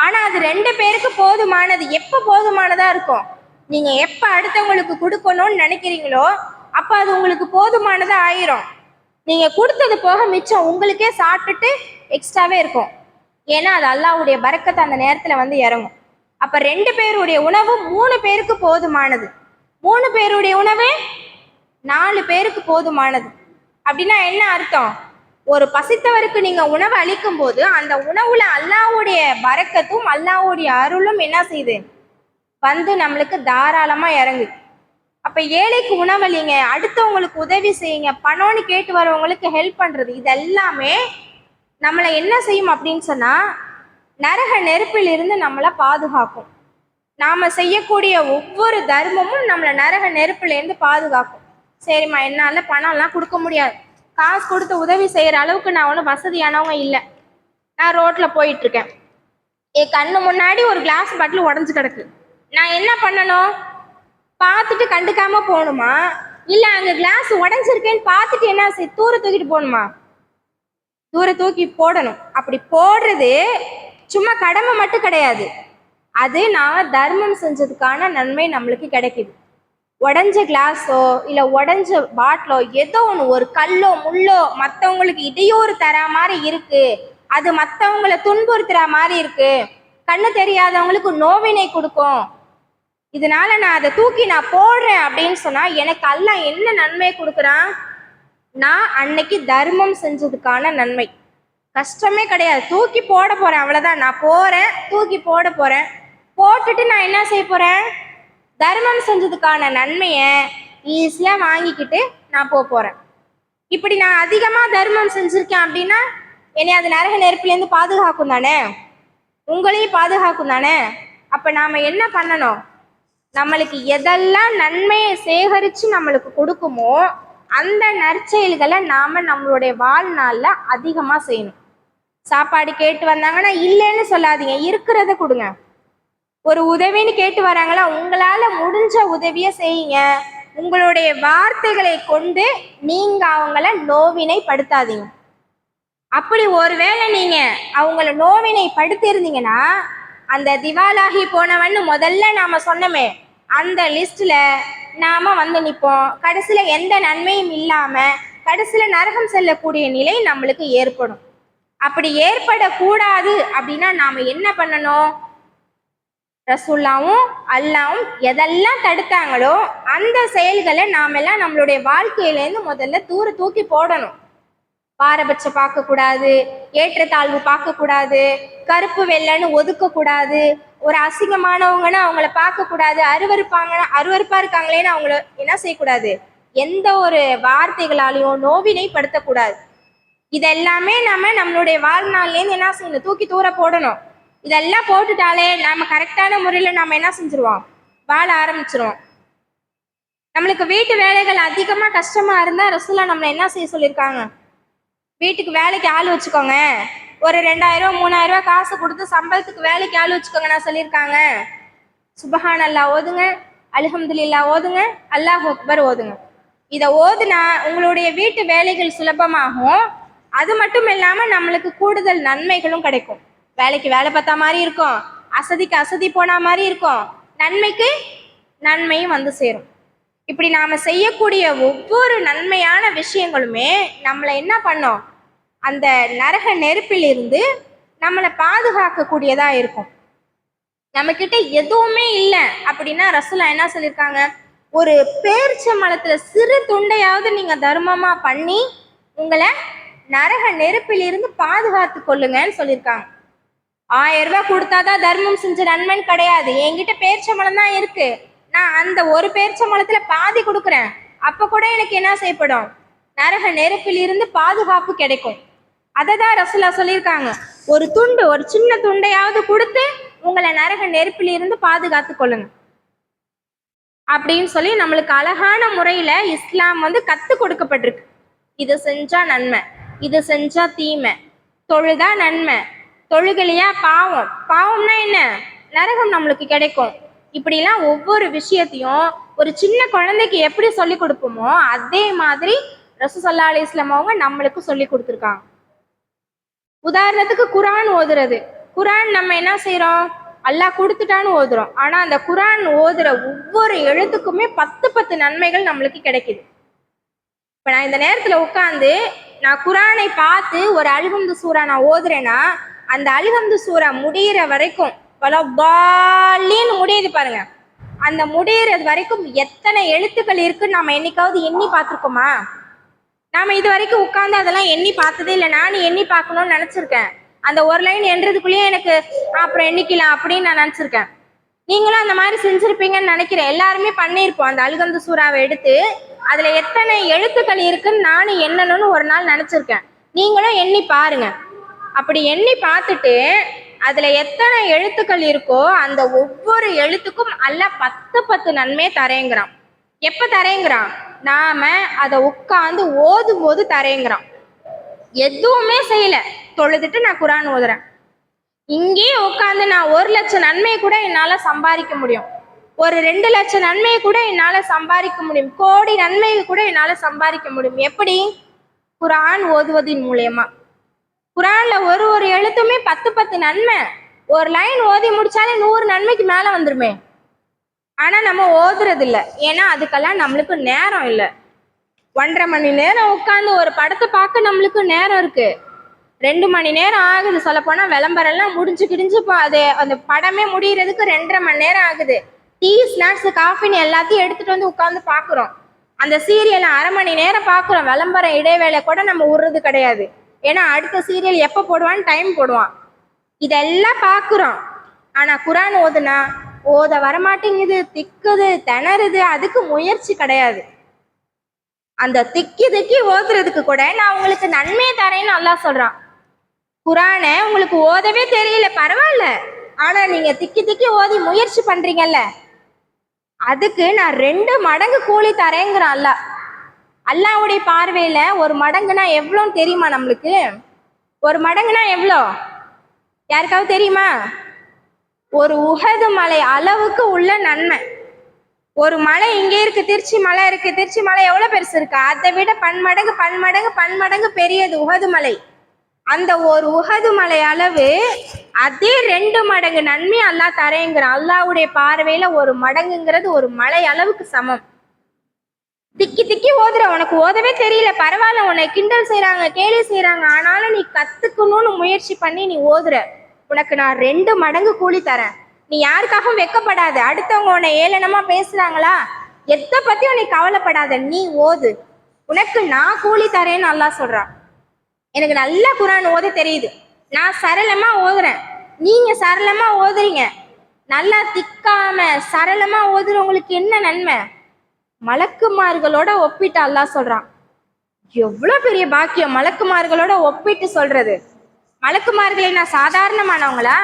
ஆனா அது 2 பேருக்கு போதுமானது. எப்ப போதுமானதா இருக்கும், நீங்க எப்ப அடுத்தவங்களுக்கு கொடுக்கணும்னு நினைக்கிறீங்களோ அப்ப அது உங்களுக்கு போதுமானதா ஆயிரும். நீங்க கொடுத்தது போக மிச்சம் உங்களுக்கே சாப்பிட்டுட்டு எக்ஸ்ட்ராவே இருக்கும். ஏன்னா அது அல்லாஹ்வுடைய பரக்கத்து அந்த நேரத்துல வந்து இறங்கும். அப்ப 2 பேருடைய உணவு 3 பேருக்கு போதுமானது, 3 பேருடைய உணவு 4 பேருக்கு போதுமானது. அப்படின்னா என்ன அர்த்தம், ஒரு பசித்தவருக்கு நீங்க உணவு அளிக்கும் போது அந்த உணவுல அல்லாஹ்வுடைய பரக்கத்தும் அல்லாஹ்வுடைய அருளும் என்ன செய்யுது, வந்து நம்மளுக்கு தாராளமா இறங்குது. அப்ப ஏழைக்கு உணவளிங்க, அடுத்தவங்களுக்கு உதவி செய்யுங்க, பணம்னு கேட்டு வரவங்களுக்கு ஹெல்ப் பண்றது, இதெல்லாமே நம்மளை என்ன செய்யும் அப்படின்னு சொன்னா நரக நெருப்பில் இருந்து நம்மளை பாதுகாக்கும். நாம செய்யக்கூடிய ஒவ்வொரு தர்மமும் நம்மளை நரக நெருப்புலேருந்து பாதுகாக்கும். சரிம்மா, என்னால பணம்லாம் கொடுக்க முடியாது, காசு கொடுத்து உதவி செய்யற அளவுக்கு நான் ஒன்றும் வசதியானவங்க இல்லை, நான் ரோட்ல போயிட்டு இருக்கேன், என் கண்ணு முன்னாடி ஒரு கிளாஸ் பாட்டில் உடஞ்சு கிடக்கு, நான் என்ன பண்ணணும்? பார்த்துட்டு கண்டுக்காம போகணுமா? இல்ல அங்க கிளாஸ் உடஞ்சிருக்கேன்னு பார்த்துட்டு என்ன தூர தூக்கிட்டு போகணுமா? தூர தூக்கி போடணும். அப்படி போடுறது சும்மா கடமை மட்டும் கிடையாது, அது நான் தர்மம் செஞ்சதுக்கான நன்மை நம்மளுக்கு கிடைக்குது. உடஞ்ச கிளாஸோ இல்லை உடஞ்ச பாட்டிலோ ஏதோ ஒன்று, ஒரு கல்லோ முள்ளோ மற்றவங்களுக்கு இடையூறு தர மாதிரி இருக்கு, அது மற்றவங்களை துன்புறுத்துற மாதிரி இருக்கு, கண்ணு தெரியாதவங்களுக்கு நோவினை கொடுக்கும், இதனால நான் அதை தூக்கி நான் போடுறேன் அப்படின்னு சொன்னா எனக்கு அல்லாஹ் என்ன நன்மை கொடுக்குறான்? நான் அன்னைக்கு தர்மம் செஞ்சதுக்கான நன்மை. கஷ்டமே கிடையாது, தூக்கி போட போறேன், அவ்வளவுதான். நான் போறேன், தூக்கி போட போறேன், போட்டுட்டு நான் என்ன செய்ய போறேன்? தர்மம் செஞ்சதுக்கான நன்மையை ஈஸியா வாங்கிக்கிட்டு நான் போறேன். இப்படி நான் அதிகமா தர்மம் செஞ்சிருக்கேன் அப்படின்னா என்னை அது நரக நெருப்பிலேருந்து பாதுகாக்கும் தானே, உங்களையும் பாதுகாக்கும் தானே. அப்ப நாம என்ன பண்ணணும்? நம்மளுக்கு எதெல்லாம் நன்மையை சேகரிச்சு நம்மளுக்கு கொடுக்குமோ அந்த நற்செயல்களை நாம நம்மளுடைய வாழ்நாள்ல அதிகமா செய்யணும். சாப்பாடு கேட்டு வந்தாங்கன்னா இல்லைன்னு சொல்லாதீங்க, இருக்கிறத கொடுங்க. ஒரு உதவின்னு கேட்டு வராங்களா, உங்களால முடிஞ்ச உதவிய செய்யுங்க. உங்களுடைய வார்த்தைகளை கொண்டு நீங்க அவங்கள நோவினை படுத்தாதீங்க. அப்படி ஒருவேளை நீங்க அவங்கள நோவினை படுத்திருந்தீங்கன்னா அந்த திவாலாகி போனவன்னு முதல்ல நாம சொன்னோமே அந்த லிஸ்ட்ல நாம வந்து நிற்போம். கடைசியில எந்த நன்மையும் இல்லாம கடைசியில நரகம் செல்லக்கூடிய நிலை நம்மளுக்கு ஏற்படும். அப்படி ஏற்படக்கூடாது அப்படின்னா நாம என்ன பண்ணணும்? ரசூல்லாவும் அல்லாவும் எதெல்லாம் தடுத்தாங்களோ அந்த செயல்களை நாமெல்லாம் நம்மளுடைய வாழ்க்கையிலேருந்து முதல்ல தூக்கி போடணும். பாரபட்சம் பார்க்கக்கூடாது, ஏற்றத்தாழ்வு பார்க்கக்கூடாது, கருப்பு வெள்ளைன்னு ஒதுக்கக்கூடாது, ஒரு அசிங்கமானவங்கன்னா அவங்கள பார்க்கக்கூடாது, அருவருப்பா இருக்காங்களேன்னு அவங்கள என்ன செய்யக்கூடாது, எந்த ஒரு வார்த்தைகளாலையும் நோவினை படுத்தக்கூடாது. இதெல்லாமே நம்மளுடைய வாழ்நாள்லேருந்து என்ன செய்யணும்? தூக்கி தூர போடணும். இதெல்லாம் போட்டுட்டாலே நம்ம கரெக்டான முறையில் நம்ம என்ன செஞ்சிருவோம்? வாழ ஆரம்பிச்சிருவோம். நம்மளுக்கு வீட்டு வேலைகள் அதிகமாக கஷ்டமா இருந்தா ரசூலா நம்மளை என்ன செய்ய சொல்லியிருக்காங்க? வீட்டுக்கு வேலைக்கு ஆள் வச்சுக்கோங்க, ஒரு 2000 3000 காசு கொடுத்து சம்பளத்துக்கு வேலைக்கு ஆள் வச்சுக்கோங்க நான் சொல்லியிருக்காங்க. சுபஹான் அல்லாஹ் ஓதுங்க, அல்ஹம்துலில்லாஹ் ஓதுங்க, அல்லாஹ் அக்பர் ஓதுங்க. இதை ஓதுனா உங்களுடைய வீட்டு வேலைகள் சுலபமாகும். அது மட்டும் இல்லாம நம்மளுக்கு கூடுதல் நன்மைகளும் கிடைக்கும். வேலைக்கு வேலை பார்த்தா மாதிரி இருக்கும், அசதிக்கு அசதி போனா மாதிரி இருக்கும், நன்மைக்கு நன்மையும் வந்து சேரும். இப்படி நாம செய்யக்கூடிய ஒவ்வொரு நன்மையான விஷயங்களுமே நம்மளை என்ன பண்ணோம்? அந்த நரக நெருப்பிலிருந்து நம்மளை பாதுகாக்கக்கூடியதா இருக்கும். நம்ம கிட்ட எதுவுமே இல்லை அப்படின்னா ரசூலா என்ன சொல்லியிருக்காங்க? ஒரு பேரிச்சம்பழத்துல சிறு துண்டையாவது நீங்க தர்மமா பண்ணி உங்களை நரக நெருப்பிலிருந்து பாதுகாத்து கொள்ளுங்கன்னு சொல்லியிருக்காங்க. 1000 ரூபாய் கொடுத்தாதான் தர்மம் செஞ்ச நன்மைன்னு கிடையாது. என்கிட்ட பேரிச்சம்பழம் தான் இருக்கு, நான் அந்த ஒரு பேரிச்சம்பழத்துல பாதி கொடுக்குறேன், அப்ப கூட எனக்கு என்ன செய்யப்படும்? நரக நெருப்பிலிருந்து பாதுகாப்பு கிடைக்கும். அதை தான் ரசூலா சொல்லியிருக்காங்க, ஒரு துண்டு, ஒரு சின்ன துண்டையாவது கொடுத்து உங்களை நரக நெருப்பிலிருந்து பாதுகாத்து கொள்ளுங்க அப்படின்னு சொல்லி நம்மளுக்கு அழகான முறையில இஸ்லாம் வந்து கத்து கொடுக்கப்பட்டிருக்கு. இது செஞ்சா நன்மை, இது செஞ்சா தீமை, தொழுதா நன்மை, தொழுகலையா பாவம், பாவம்னா என்ன? நரகம் நம்மளுக்கு கிடைக்கும். இப்படிலாம் ஒவ்வொரு விஷயத்தையும் ஒரு சின்ன குழந்தைக்கு எப்படி சொல்லி கொடுப்போமோ அதே மாதிரி ரசூல் ஸல்லல்லாஹு அலைஹி வஸல்லம் அவங்க நம்மளுக்கு சொல்லி கொடுத்துருக்காங்க. உதாரணத்துக்கு குரான் ஓதுறது. குரான் நம்ம என்ன செய்யறோம்? அல்லாஹ் கொடுத்துட்டான்னு ஓதுறோம். ஆனா அந்த குரான் ஓதுற ஒவ்வொரு எழுத்துக்குமே 10 நன்மைகள் நம்மளுக்கு கிடைக்குது. இப்ப நான் இந்த நேரத்துல உட்காந்து நான் குரானை பார்த்து ஒரு அல்ஹம்து சூரா நான் ஓதுறேன்னா அந்த அல்ஹம்து சூரா முடிகிற வரைக்கும் முடியுது பாருங்க, அந்த முடிகிறது வரைக்கும் எத்தனை எழுத்துக்கள் இருக்குன்னு நம்ம என்னைக்காவது எண்ணி பார்த்துருக்கோமா? நாம இது வரைக்கும் உட்காந்து அதெல்லாம் எண்ணி பார்த்ததே இல்லை. நானும் எண்ணி பார்க்கணும்னு நினைச்சிருக்கேன். அந்த ஒரு லைன் எண்றதுக்குள்ளேயே எனக்கு அப்புறம் எண்ணிக்கலாம் அப்படின்னு நான் நினைச்சிருக்கேன். நீங்களும் அந்த மாதிரி செஞ்சிருப்பீங்கன்னு நினைக்கிறேன். எல்லாருமே பண்ணியிருப்போம். அந்த அல்ஹம்து சூராவை எடுத்து அதுல எத்தனை எழுத்துக்கள் இருக்குன்னு நானும் எண்ணணும்னு ஒரு நாள் நினைச்சிருக்கேன். நீங்களும் எண்ணி பாருங்க. அப்படி எண்ணி பார்த்துட்டு அதுல எத்தனை எழுத்துக்கள் இருக்கோ அந்த ஒவ்வொரு எழுத்துக்கும் அல்லாஹ் 10 நன்மையை தரேங்கிறான். எப்ப தரேங்கிறான்? நாம அதை உட்கார்ந்து ஓதும் போது தரேங்கிறான். எதுவுமே செய்யல, தொழுதுட்டு நான் குரான் ஓதுறேன், இங்கேயே உட்காந்து நான் 1,00,000 நன்மையை கூட என்னால சம்பாதிக்க முடியும், ஒரு 2,00,000 நன்மையை கூட என்னால சம்பாதிக்க முடியும், கோடி நன்மையை கூட என்னால சம்பாதிக்க முடியும். எப்படி? குரான் ஓதுவதின் மூலியமா. குரான்ல ஒரு எழுத்துமே 10 நன்மை. ஒரு லைன் ஓதி முடிச்சாலே 100 நன்மைக்கு மேல வந்துருமே. ஆனா நம்ம ஓதுறது இல்லை, ஏன்னா அதுக்கெல்லாம் நம்மளுக்கு நேரம் இல்லை. 1.5 மணி நேரம் உட்காந்து ஒரு படத்தை பார்க்க நம்மளுக்கு நேரம் இருக்கு, 2 மணி நேரம் ஆகுது. சொல்ல போனா விளம்பரம் எல்லாம் முடிஞ்சு கிடிஞ்சு அது அந்த படமே முடியறதுக்கு 2.5 மணி நேரம் ஆகுது. டீ, ஸ்நாக்ஸ், காஃபின்னு எல்லாத்தையும் எடுத்துட்டு வந்து உட்காந்து பாக்குறோம். அந்த சீரியலை 1/2 மணி நேரம் பாக்குறோம், விளம்பரம் இடைவேளை கூட நம்ம விடுறது கிடையாது. ஏன்னா அடுத்த சீரியல் எப்ப போடுவான்னு டைம் போடுவான். இதெல்லாம் பாக்குறோம். ஆனா குரான் ஓதுனா ஓத வரமாட்டேங்குது, திக்குது, திணறுது, அதுக்கு முயற்சி கிடையாது. அந்த திக்கி ஓதுறதுக்கு கூட நான் உங்களுக்கு நன்மையை தரேன்னு அல்லாஹ் சொல்றான். குரானை உங்களுக்கு ஓதவே தெரியல, பரவாயில்ல, ஆனா நீங்க திக்கி ஓதி முயற்சி பண்றீங்கல்ல, அதுக்கு நான் 2 மடங்கு கூலி தரேங்கிறான் அல்லாஹ். அல்லாஹ்வுடைய பார்வையில ஒரு மடங்குனா எவ்வளோன்னு தெரியுமா நம்மளுக்கு? ஒரு மடங்குனா எவ்வளோ யாருக்காவது தெரியுமா? ஒரு உஹது மலை அளவுக்கு உள்ள நன்மை. ஒரு மலை இங்கே இருக்கு, திருச்சி மலை இருக்கு, திருச்சி மலை எவ்வளவு பெருசு இருக்கு, அதை விட பன்மடங்கு பெரியது உஹது மலை. அந்த ஒரு உஹது மலை அளவு அதே 2 மடங்கு நன்மை அல்லாஹ் தரேங்கிறான். அல்லாஹ்வுடைய பார்வையில ஒரு மடங்குங்கிறது ஒரு மலை அளவுக்கு சமம். திக்கி ஓதுற, உனக்கு ஓதவே தெரியல, பரவாயில்ல, உன்னை கிண்டல் செய்யறாங்க, கேலி செய்யறாங்க, ஆனாலும் நீ கத்துக்கணும்னு முயற்சி பண்ணி நீ ஓதுற, உனக்கு நான் 2 மடங்கு கூலி தரேன். நீ யாருக்காகவும் வெக்கப்படாத. அடுத்தவங்க உன்னை ஏளனமா பேசுறாங்களா, எதை பத்தியும் நீ கவலைப்படாத, நீ ஓது, உனக்கு நான் கூலி தரேன்னு அல்லாஹ் சொல்றான். எனக்கு நல்லா குரான் ஓத தெரியுது, நான் சரளமா ஓதுறேன், நீங்க சரளமா ஓதுறீங்க. நல்லா திக்காம சரளமா ஓதுறவங்களுக்கு என்ன நன்மை? மலக்குமார்களோட ஒப்பிட்டு அல்லாஹ் சொல்றான். எவ்வளவு பெரிய பாக்கியம் மலக்குமார்களோட ஒப்பிட்டு சொல்றது. மலக்குமார்களை நான் சாதாரணமானவங்களா?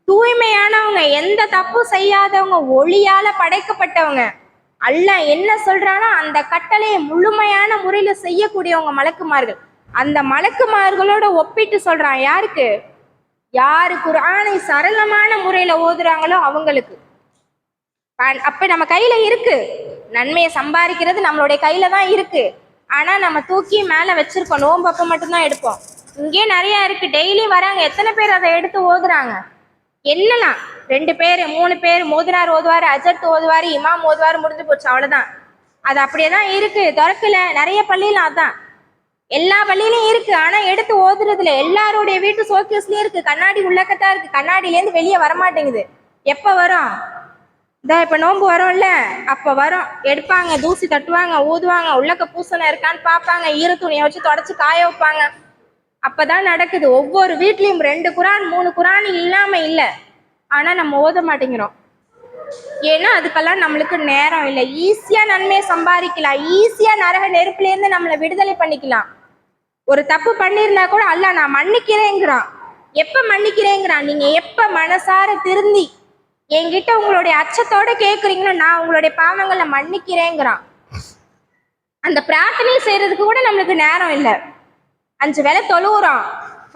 தூய்மையானவங்க, எந்த தப்பு செய்யாதவங்க, ஒளியால படைக்கப்பட்டவங்க. அல்லாஹ் என்ன சொல்றானோ அந்த கட்டளையை முழுமையான முறையில செய்யக்கூடியவங்க மலக்குமார்கள். அந்த மலக்குமார்களோட ஒப்பிட்டு சொல்றான். யாருக்கு? யாரு குர்ஆனை சரளமான முறையில ஓதுறாங்களோ அவங்களுக்கு. அப்ப நம்ம கையில இருக்கு, நன்மையை சம்பாதிக்கிறது நம்மளுடைய கையில தான் இருக்கு. ஆனா நம்ம தூக்கி மேல வச்சிருக்கோம், நோன்பு அப்ப மட்டும்தான் எடுப்போம். இங்கே நிறைய இருக்கு, டெய்லி வராங்க, எத்தனை பேர் அதை எடுத்து ஓதுறாங்க? என்னலாம் 2 பேர் 3 பேர், மோதினார் ஓதுவாரு, அஜர்த் ஓதுவாரு, இமாம் ஓதுவாரு, முடிஞ்சு போச்சு, அவ்வளவுதான். அது அப்படியே தான் இருக்கு, திறக்கல. நிறைய பள்ளியில அதான், எல்லா பள்ளியிலும் இருக்கு, ஆனா எடுத்து ஓதுறதுல எல்லாருடைய வீட்டு சோகேஸ்லயும் இருக்கு, கண்ணாடி உள்ளக்கத்தான் இருக்கு, கண்ணாடியில இருந்து வெளியே வரமாட்டேங்குது. எப்ப வரும்? இப்ப நோன்பு வரும்ல, அப்ப வரும், எடுப்பாங்க, தூசி தட்டுவாங்க, ஊதுவாங்க, உள்ளக்க பூசணம் இருக்கான்னு பாப்பாங்க, ஈர துணியை வச்சு தொடச்சு காய வைப்பாங்க. அப்பதான் நடக்குது. ஒவ்வொரு வீட்லயும் 2 குரான் 3 குரான் இல்லாம இல்ல, ஆனா நம்ம ஓத மாட்டேங்கிறோம். ஏன்னா அதுக்கெல்லாம் நம்மளுக்கு நேரம் இல்லை. ஈஸியா நன்மையை சம்பாதிக்கலாம், ஈஸியா நரக நெருப்புல இருந்து நம்மளை விடுதலை பண்ணிக்கலாம். ஒரு தப்பு பண்ணிருந்தா கூட அல்லாஹ் நான் மன்னிக்கிறேங்கிறான். எப்ப மன்னிக்கிறேங்கிறான்? நீங்க எப்ப மனசார திருந்தி என்கிட்ட உங்களுடைய அச்சத்தோட கேக்குறீங்களோ நான் உங்களுடைய பாவங்களை மன்னிக்கிறேங்கிறான். அந்த பிரார்த்தனை செய்யறதுக்கு கூட நம்மளுக்கு நேரம் இல்லை. 5 வேளை தொழுவுறோம்,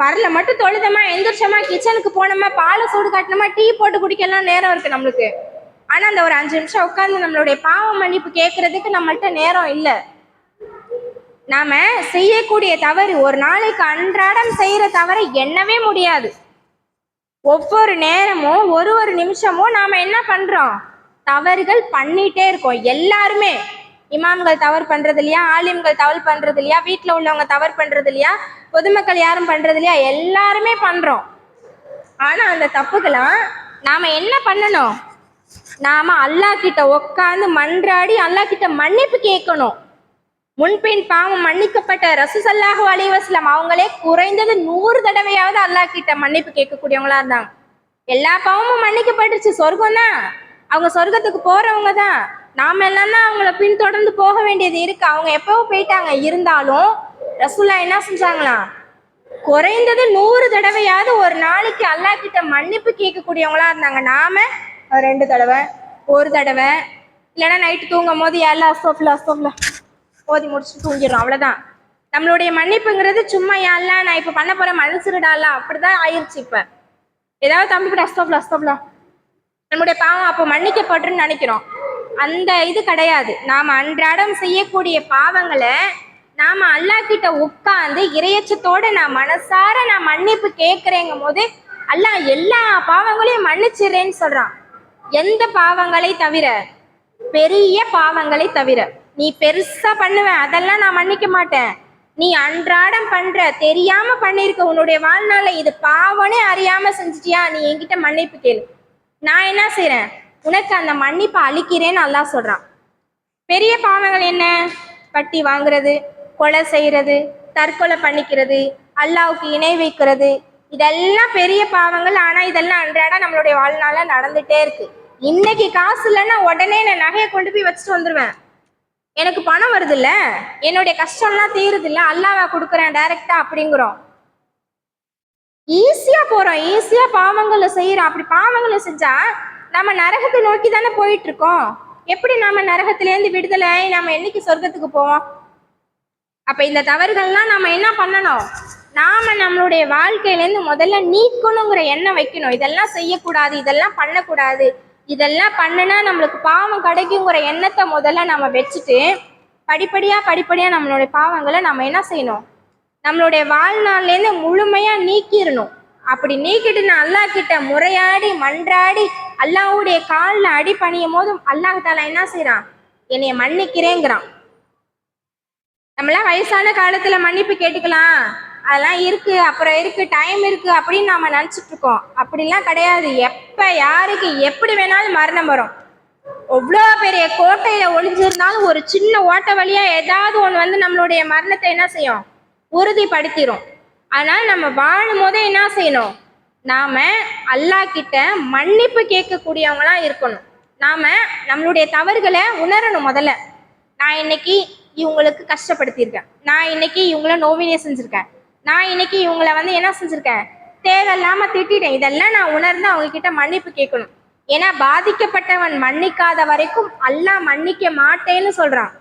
பரல மட்டும் தொழுதமா, எந்திரிச்சோமா, கிச்சனுக்கு போனோமா, பாலை சூடு காட்டினோமா, டீ போட்டு குடிக்கலாம் நேரம் இருக்கு நம்மளுக்கு. ஆனா அந்த ஒரு 5 நிமிஷம் உட்கார்ந்து நம்மளுடைய பாவ மன்னிப்பு கேட்கறதுக்கு நம்மள்ட்ட நேரம் இல்லை. நாம செய்யக்கூடிய தவறு, ஒரு நாளைக்கு அன்றாடம் செய்யற தவறை எண்ணவே முடியாது. ஒவ்வொரு நேரமும் ஒரு நிமிஷமும் நாம என்ன பண்றோம்? தவறுகள் பண்ணிட்டே இருக்கோம். எல்லாருமே, இமாம்கள் தவறு பண்றது இல்லையா, ஆலிம்கள் தவறு பண்றது இல்லையா, வீட்டுல உள்ளவங்க தவறு பண்றது இல்லையா, பொதுமக்கள் யாரும் பண்றது இல்லையா, எல்லாருமே பண்றோம். ஆனா அந்த தப்புக்கெல்லாம் நாம என்ன பண்ணணும்? நாம அல்லாஹ் கிட்ட உட்கார்ந்து மன்றாடி அல்லாஹ் கிட்ட மன்னிப்பு கேட்கணும். முன்பின் பாவம் மன்னிக்கப்பட்ட ரசூல் ஸல்லல்லாஹு அலைஹி வஸல்லம் அவங்களே குறைந்தது 100 தடவையாவது அல்லாஹ் கிட்ட மன்னிப்பு கேட்கக்கூடியவங்களா இருந்தாங்க. எல்லா பாவமும் மன்னிக்கப்பட்டுருச்சு, சொர்க்கம் தான், அவங்க சொர்க்கத்துக்கு போறவங்க தான். நாம எல்லாம் தான் அவங்கள பின்தொடர்ந்து போக வேண்டியது இருக்கு. அவங்க எப்பவும் போயிட்டாங்க. இருந்தாலும் ரசூல்லா என்ன செஞ்சாங்களாம்? குறைந்தது 100 தடவையாவது ஒரு நாளைக்கு அல்லாஹ் கிட்ட மன்னிப்பு கேட்கக்கூடியவங்களா இருந்தாங்க. நாம 2 தடவை, ஒரு தடவை, இல்லைன்னா நைட்டு தூங்கும் போது எல்லாம் அஸ்தோஃபில்லா அஸ்தோஃபில்லா ஓதி முடிச்சுட்டு தூங்கிடுறோம். அவ்வளவுதான். நம்மளுடைய மன்னிப்புங்கிறது சும்மா யாரெல்லாம் நான் இப்ப பண்ண போறேன் மன்னிச்சிருடால அப்படிதான் ஆயிடுச்சு. இப்ப ஏதாவது தம்பி கூட அஸ்தோஃபில்லா அஸ்தோஃபில்லா நம்முடைய பாவம் அப்போ மன்னிக்கப்பட்டுன்னு நினைக்கிறோம். அந்த இது கிடையாது. நாம அன்றாடம் செய்யக்கூடிய பாவங்களை நாம அல்லாஹ் கிட்ட உட்கார்ந்து இறையச்சத்தோட நான் மனசார நான் மன்னிப்பு கேட்கிறேங்கும் போது அல்லாஹ் எல்லா பாவங்களையும் மன்னிச்சிடுறேன்னு சொல்றான். எந்த பாவங்களை தவிர? பெரிய பாவங்களை தவிர. நீ பெருசா பண்ணுவ அதெல்லாம் நான் மன்னிக்க மாட்டேன். நீ அன்றாடம் பண்ற தெரியாம பண்ணிருக்க உன்னுடைய வாழ்நாள்ல இது பாவனே அறியாம செஞ்சிட்டியா, நீ என்கிட்ட மன்னிப்பு கேளு, நான் என்ன செய்யறேன் உனக்கு அந்த மன்னிப்பை அளிக்கிறேன்னு அல்லாஹ் சொல்றான். பெரிய பாவங்கள் என்ன? வட்டி வாங்குறது, கொலை செய்யறது, தற்கொலை பண்ணிக்கிறது, அல்லாஹ்வுக்கு இணை வைக்கிறது, இதெல்லாம் பெரிய பாவங்கள். ஆனா இதெல்லாம் அன்றாட நம்மளுடைய வாழ்நாள்ல நடந்துட்டே இருக்கு. இன்னைக்கு காசு இல்லைன்னா உடனே நான் நகையை கொண்டு போய் வச்சுட்டு வந்துருவேன். எனக்கு பணம் வருது இல்ல, என்னுடைய கஷ்டம்லாம் தீருது இல்ல, அல்லாஹ்வா கொடுக்குறேன் டைரக்டா அப்படிங்கிறோம். ஈஸியா போறோம், ஈஸியா பாவங்களை செய்யறோம். அப்படி பாவங்களை செஞ்சா நம்ம நரகத்தை நோக்கி தானே போயிட்டு இருக்கோம். எப்படி நாம நரகத்திலேருந்து விடுதலை நம்ம என்னைக்கு சொர்க்கத்துக்கு போவோம்? அப்ப இந்த தவறுகள்லாம் நம்ம என்ன பண்ணணும்? நாம நம்மளுடைய வாழ்க்கையிலேருந்து முதல்ல நீக்கணுங்கிற எண்ணம் வைக்கணும். இதெல்லாம் செய்யக்கூடாது, இதெல்லாம் பண்ணக்கூடாது, இதெல்லாம் பண்ணுனா நம்மளுக்கு பாவம் கிடைக்குங்கிற எண்ணத்தை முதல்ல நம்ம வச்சுட்டு படிப்படியா நம்மளுடைய பாவங்களை நம்ம என்ன செய்யணும்? நம்மளுடைய வாழ்நாள்லேருந்து முழுமையா நீக்கிடணும். அப்படி நீக்கிட்டு நான் அல்லாஹ் கிட்ட முறையாடி மன்றாடி அல்லாஹ்வுடைய காலில் அடி பணியும் போதும் அல்லாஹ் தாலா என்ன செய்யறான்? என்னைய மன்னிக்கிறேங்கிறான். நம்மளாம் வயசான காலத்துல மன்னிப்பு கேட்டுக்கலாம், அதெல்லாம் இருக்கு, அப்புறம் இருக்கு, டைம் இருக்கு அப்படின்னு நாம நினைச்சிட்டு இருக்கோம். அப்படிலாம் கிடையாது. எப்ப யாருக்கு எப்படி வேணாலும் மரணம் வரும். எவ்வளோ பெரிய கோட்டையில ஒளிஞ்சிருந்தாலும் ஒரு சின்ன ஓட்ட வழியா ஏதாவது ஒன்று வந்து நம்மளுடைய மரணத்தை என்ன செய்யும்? உறுதிப்படுத்திடும். அதனால நம்ம வாழும் போதே என்ன செய்யணும்? நாம அல்லாஹ் கிட்ட மன்னிப்பு கேட்கக்கூடியவங்களா இருக்கணும். நாம நம்மளுடைய தவறுகளை உணரணும். முதல்ல நான் இன்னைக்கு இவங்களுக்கு கஷ்டப்படுத்தியிருக்கேன், நான் இன்னைக்கு இவங்கள நோவினே செஞ்சிருக்கேன், நான் இன்னைக்கு இவங்களை வந்து என்ன செஞ்சிருக்கேன், தேவையில்லாம திட்டிட்டேன், இதெல்லாம் நான் உணர்ந்து அவங்க கிட்ட மன்னிப்பு கேட்கணும். ஏன்னா பாதிக்கப்பட்டவன் மன்னிக்காத வரைக்கும் அல்லாஹ் மன்னிக்க மாட்டேன்னு சொல்றான்.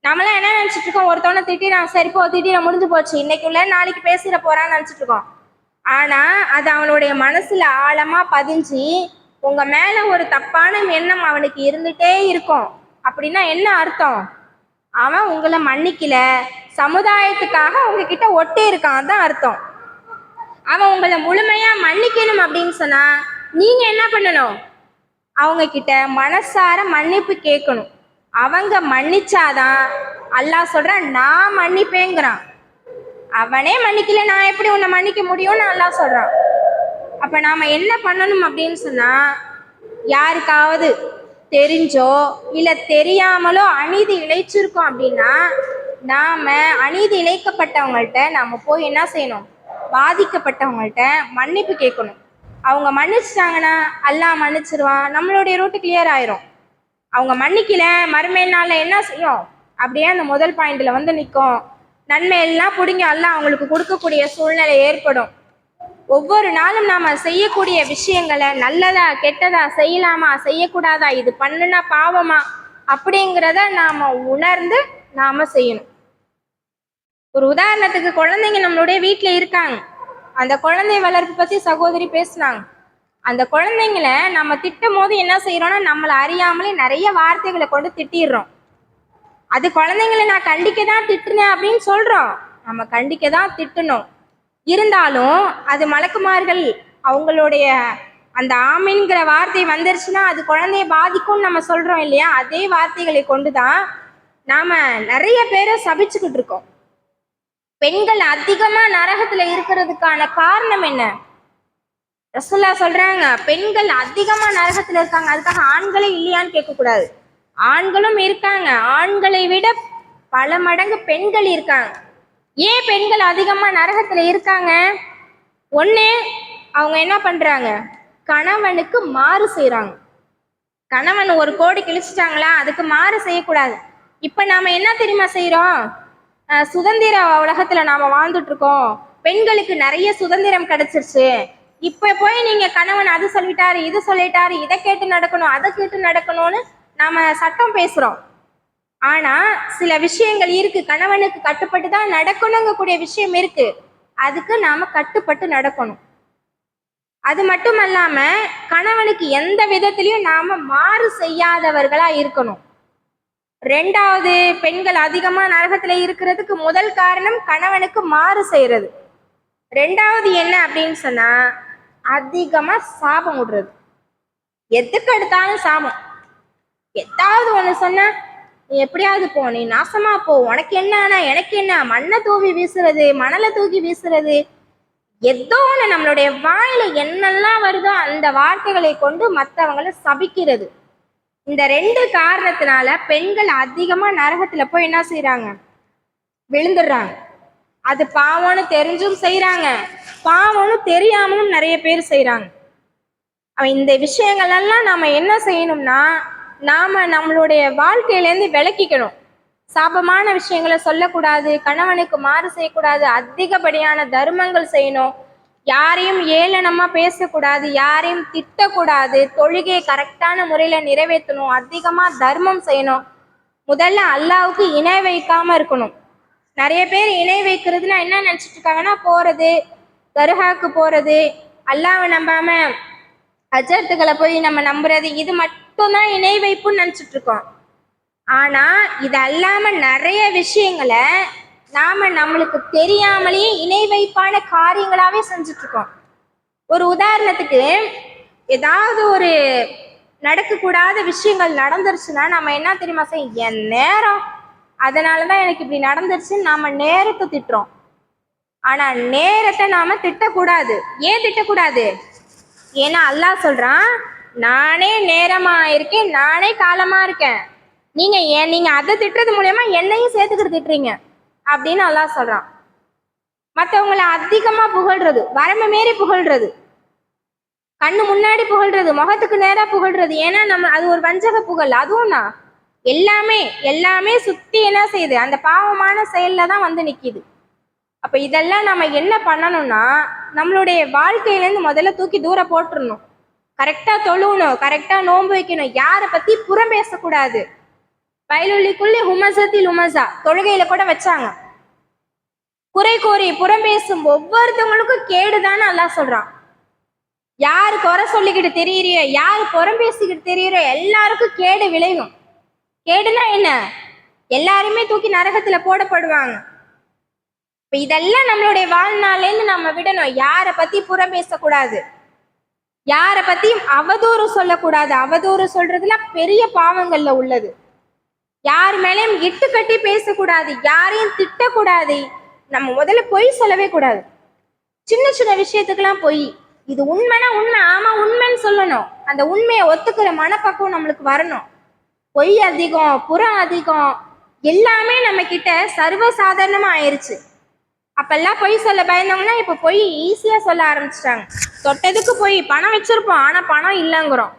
நம்மளாம் என்ன நினைச்சிட்டு இருக்கோம்? ஒருத்தவனை திட்டினான், சரி போ திட்டின முடிஞ்சு போச்சு, இன்னைக்கு உள்ள நாளைக்கு பேசிட போறான்னு நினைச்சிட்டு இருக்கோம். ஆனா அது அவனுடைய மனசுல ஆழமா பதிஞ்சு உங்க மேல ஒரு தப்பான எண்ணம் அவனுக்கு இருந்துட்டே இருக்கும். அப்படின்னா என்ன அர்த்தம்? அவன் உங்களை மன்னிக்கல, சமுதாயத்துக்காக உங்ககிட்ட ஒட்டி இருக்கான் தான் அர்த்தம். அவன் உங்களை முழுமையா மன்னிக்கணும் அப்படின்னு சொன்னா நீங்க என்ன பண்ணணும்? அவங்க கிட்ட மனசார மன்னிப்பு கேட்கணும். அவங்க மன்னிச்சாதான் அல்லாஹ் சொல்றான் நான் மன்னிப்பேங்கிறான். அவனே மன்னிக்கல, நான் எப்படி உன்னை மன்னிக்க முடியும்னு அல்லாஹ் சொல்றான். அப்ப நாம என்ன பண்ணணும் அப்படின்னு சொன்னா, யாருக்காவது தெரிஞ்சோ இல்ல தெரியாமலோ அநீதி இழைச்சிருக்கோம் அப்படின்னா நாம அநீதி இழைக்கப்பட்டவங்கள்ட்ட நாம போய் என்ன செய்யணும்? பாதிக்கப்பட்டவங்கள்ட்ட மன்னிப்பு கேட்கணும். அவங்க மன்னிச்சிட்டாங்கன்னா அல்லாஹ் மன்னிச்சிருவான், நம்மளுடைய ரூட்டு கிளியர் ஆயிரும். அவங்க மன்னிக்கல, மறுமை நாள்ல என்ன செய்யும்? அப்படியே அந்த முதல் பாயிண்ட்ல வந்து நிற்கும். நன்மை எல்லாம் பிடிங்க அல்லாஹ் அவங்களுக்கு கொடுக்கக்கூடிய சூழ்நிலை ஏற்படும். ஒவ்வொரு நாளும் நாம செய்யக்கூடிய விஷயங்களை நல்லதா கெட்டதா, செய்யலாமா செய்யக்கூடாதா, இது பண்ணுனா பாவமா அப்படிங்கிறத நாம உணர்ந்து நாம செய்யணும். ஒரு உதாரணத்துக்கு, குழந்தைங்க நம்மளுடைய வீட்டுல இருக்காங்க, அந்த குழந்தை வளர்ப்பு பத்தி சகோதரி பேசினாங்க. அந்த குழந்தைங்கள நம்ம திட்டும் போது என்ன செய்யறோம்னா நம்மளை அறியாமலே நிறைய வார்த்தைகளை கொண்டு திட்டிடுறோம். அது குழந்தைங்களை நான் கண்டிக்க தான் திட்டுனேன் அப்படின்னு சொல்றோம். நம்ம கண்டிக்க தான் திட்டணும். இருந்தாலும் அது மலக்குமார்கள் அவங்களுடைய அந்த ஆமீன்கிற வார்த்தை வந்துருச்சுன்னா அது குழந்தைய பாதிக்கும்னு நம்ம சொல்றோம் இல்லையா? அதே வார்த்தைகளை கொண்டுதான் நாம நிறைய பேரை சபிச்சுக்கிட்டு இருக்கோம். பெண்கள் அதிகமா நரகத்துல இருக்கிறதுக்கான காரணம் என்ன? ரசூலுல்லாஹ் சொல்றாங்க, பெண்கள் அதிகமா நரகத்துல இருக்காங்க, அதுக்காக ஆண்களே இல்லையான்னு கேட்கக்கூடாது. ஆண்களும் இருக்காங்க, ஆண்களை விட பல மடங்கு பெண்கள் இருக்காங்க. ஏன் பெண்கள் அதிகமா நரகத்துல இருக்காங்க? ஒண்ணு, அவங்க என்ன பண்றாங்க? கணவனுக்கு மாறு செய்யறாங்க. கணவன் ஒரு கோடி கிழிச்சிட்டாங்களா, அதுக்கு மாறு செய்யக்கூடாது. இப்ப நாம என்ன தெரியுமா செய்யறோம்? சுதந்திர உலகத்துல நாம வாழ்ந்துட்டு இருக்கோம், பெண்களுக்கு நிறைய சுதந்திரம் கிடைச்சிருச்சு, இப்ப போய் நீங்க கணவன் அது சொல்லிட்டாரு இது சொல்லிட்டாரு, இதை கேட்டு நடக்கணும் அதை கேட்டு நடக்கணும்னு நாம சட்டம் பேசுறோம். ஆனா சில விஷயங்கள் இருக்கு, கணவனுக்கு கட்டுப்பட்டு தான் நடக்கணுங்க கூடிய விஷயம் இருக்கு, அதுக்கு நாம கட்டுப்பட்டு நடக்கணும். அது மட்டும் அல்லாம கணவனுக்கு எந்த விதத்திலையும் நாம மாறு செய்யாதவர்களா இருக்கணும். ரெண்டாவது, பெண்கள் அதிகமா நரகத்துல இருக்கிறதுக்கு முதல் காரணம் கணவனுக்கு மாறு செய்யறது. ரெண்டாவது என்ன அப்படின்னு சொன்னா அதிகமா சாபம் விடுறது. எதுக்கு எடுத்தாலும் சாபம். எதாவது ஒண்ணு சொன்னா நீ எப்படியாவது போ, நீ நாசமா போ, உனக்கு என்ன ஆனா எனக்கு என்ன, மண்ணை தூவி வீசுறது, மணலை தூக்கி வீசுறது, ஏதோ ஒண்ணு நம்மளுடைய வாயில என்னெல்லாம் வருதோ அந்த வார்த்தைகளை கொண்டு மற்றவங்களை சபிக்கிறது. இந்த ரெண்டு காரணத்தினால பெண்கள் அதிகமா நரகத்துல போய் என்ன செய்யறாங்க, விழுந்துடுறாங்க. அது பாவம்னு தெரிஞ்சும் செய்யறாங்க, பாவம்னு தெரியாமலும் நிறைய பேர் செய்யறாங்க. இந்த விஷயங்கள் எல்லாம் நாம என்ன செய்யணும்னா நாம நம்மளுடைய வாழ்க்கையிலேருந்து விளக்கிக்கணும். சாபமான விஷயங்களை சொல்லக்கூடாது, கணவனுக்கு மாறு செய்யக்கூடாது, அதிகப்படியான தர்மங்கள் செய்யணும், யாரையும் ஏளனமா பேசக்கூடாது, யாரையும் திட்டக்கூடாது, தொழுகையை கரெக்டான முறையில நிறைவேற்றணும், அதிகமா தர்மம் செய்யணும். முதல்ல அல்லாவுக்கு இணை வைக்காம இருக்கணும். நிறைய பேர் இணை வைக்கிறதுனா என்ன நினைச்சிட்டு இருக்காங்கன்னா, போறது தர்காவுக்கு போறது, அல்லாவை நம்பாம அஜர்த்துக்களை போய் நம்ம நம்புறது, இது மட்டும்தான் இணை வைப்புன்னு நினைச்சிட்டு இருக்கோம். ஆனா இது அல்லாம நிறைய விஷயங்களை நாம நம்மளுக்கு தெரியாமலேயே இணை வைப்பான காரியங்களாவே செஞ்சுட்டு இருக்கோம். ஒரு உதாரணத்துக்கு, ஏதாவது ஒரு நடக்கக்கூடாத விஷயங்கள் நடந்துருச்சுன்னா நம்ம என்ன தெரியுமா செய்யும், என் நேரம் அதனாலதான் எனக்கு இப்படி நடந்துருச்சுன்னு நாம நேரத்தை திட்டுறோம். ஆனா நேரத்தை நாம திட்டக்கூடாது. ஏன் திட்டக்கூடாது? ஏன்னா அல்லாஹ் சொல்றான், நானே நேரமா இருக்கேன், நானே காலமா இருக்கேன், நீங்க அதை திட்டுறது மூலியமா என்னையும் சேர்த்துக்கிட்டு திட்டுறீங்க அப்படின்னு அல்லாஹ் சொல்றான். மற்றவங்களை அதிகமா புகழ்றது, வரம்பு மீறி புகழ்றது, கண்ணு முன்னாடி புகழ்றது, முகத்துக்கு நேரா புகழ்றது, ஏன்னா நம்ம அது ஒரு வஞ்சக புகழ். அதுவும் தான் எல்லாமே சுத்தி என்ன செய்யுது, அந்த பாவமான செயல்ல தான் வந்து நிக்குது. அப்ப இதெல்லாம் நம்ம என்ன பண்ணணும்னா நம்மளுடைய வாழ்க்கையிலேருந்து முதல்ல தூக்கி தூரம் போட்டுடணும். கரெக்டா தொழுவணும், கரெக்டா நோன்பு வைக்கணும், யாரை பத்தி புறம் பேசக்கூடாது. வயலுள்ளிக்குள்ளே ஹுமசத்தில் உமசா தொழுகையில கூட வச்சாங்க. குறை கோரி புறம் பேசும் ஒவ்வொருத்தவங்களுக்கும் கேடுதான்னு அல்லாஹ் சொல்றான். யாரு குறை சொல்லிக்கிட்டு தெரியுறியோ, யாரு புறம் பேசிக்கிட்டு தெரியுறோ எல்லாருக்கும் கேடு விளையும். கேடுனா என்ன, எல்லாருமே தூக்கி நரகத்துல போடப்படுவாங்க. இப்ப இதெல்லாம் நம்மளுடைய வாழ்நாள்லேருந்து நம்ம விடணும். யாரை பத்தி புறம் பேசக்கூடாது, யாரை பத்தியும் அவதூறு சொல்லக்கூடாது. அவதூறு சொல்றதுல பெரிய பாவங்கள்ல உள்ளது. யார் மேலேயும் இட்டு கட்டி பேசக்கூடாது, யாரையும் திட்டக்கூடாது. நம்ம முதல்ல பொய் சொல்லவே கூடாது. சின்ன சின்ன விஷயத்துக்கெல்லாம் பொய், இது உண்மைனா உண்மை, ஆமா உண்மைன்னு சொல்லணும். அந்த உண்மையை ஒத்துக்கிற மனப்பக்குவம் நம்மளுக்கு வரணும். பொய் அதிகம், புறம் அதிகம், எல்லாமே நம்ம கிட்ட சர்வசாதாரணமா ஆயிடுச்சு. அப்பெல்லாம் பொய் சொல்ல பயந்தவங்கன்னா இப்ப பொய் ஈஸியா சொல்ல ஆரம்பிச்சிட்டாங்க. தொட்டதுக்கு பொய். பணம் வச்சிருப்போம் ஆனா பணம் இல்லைங்கிறோம்.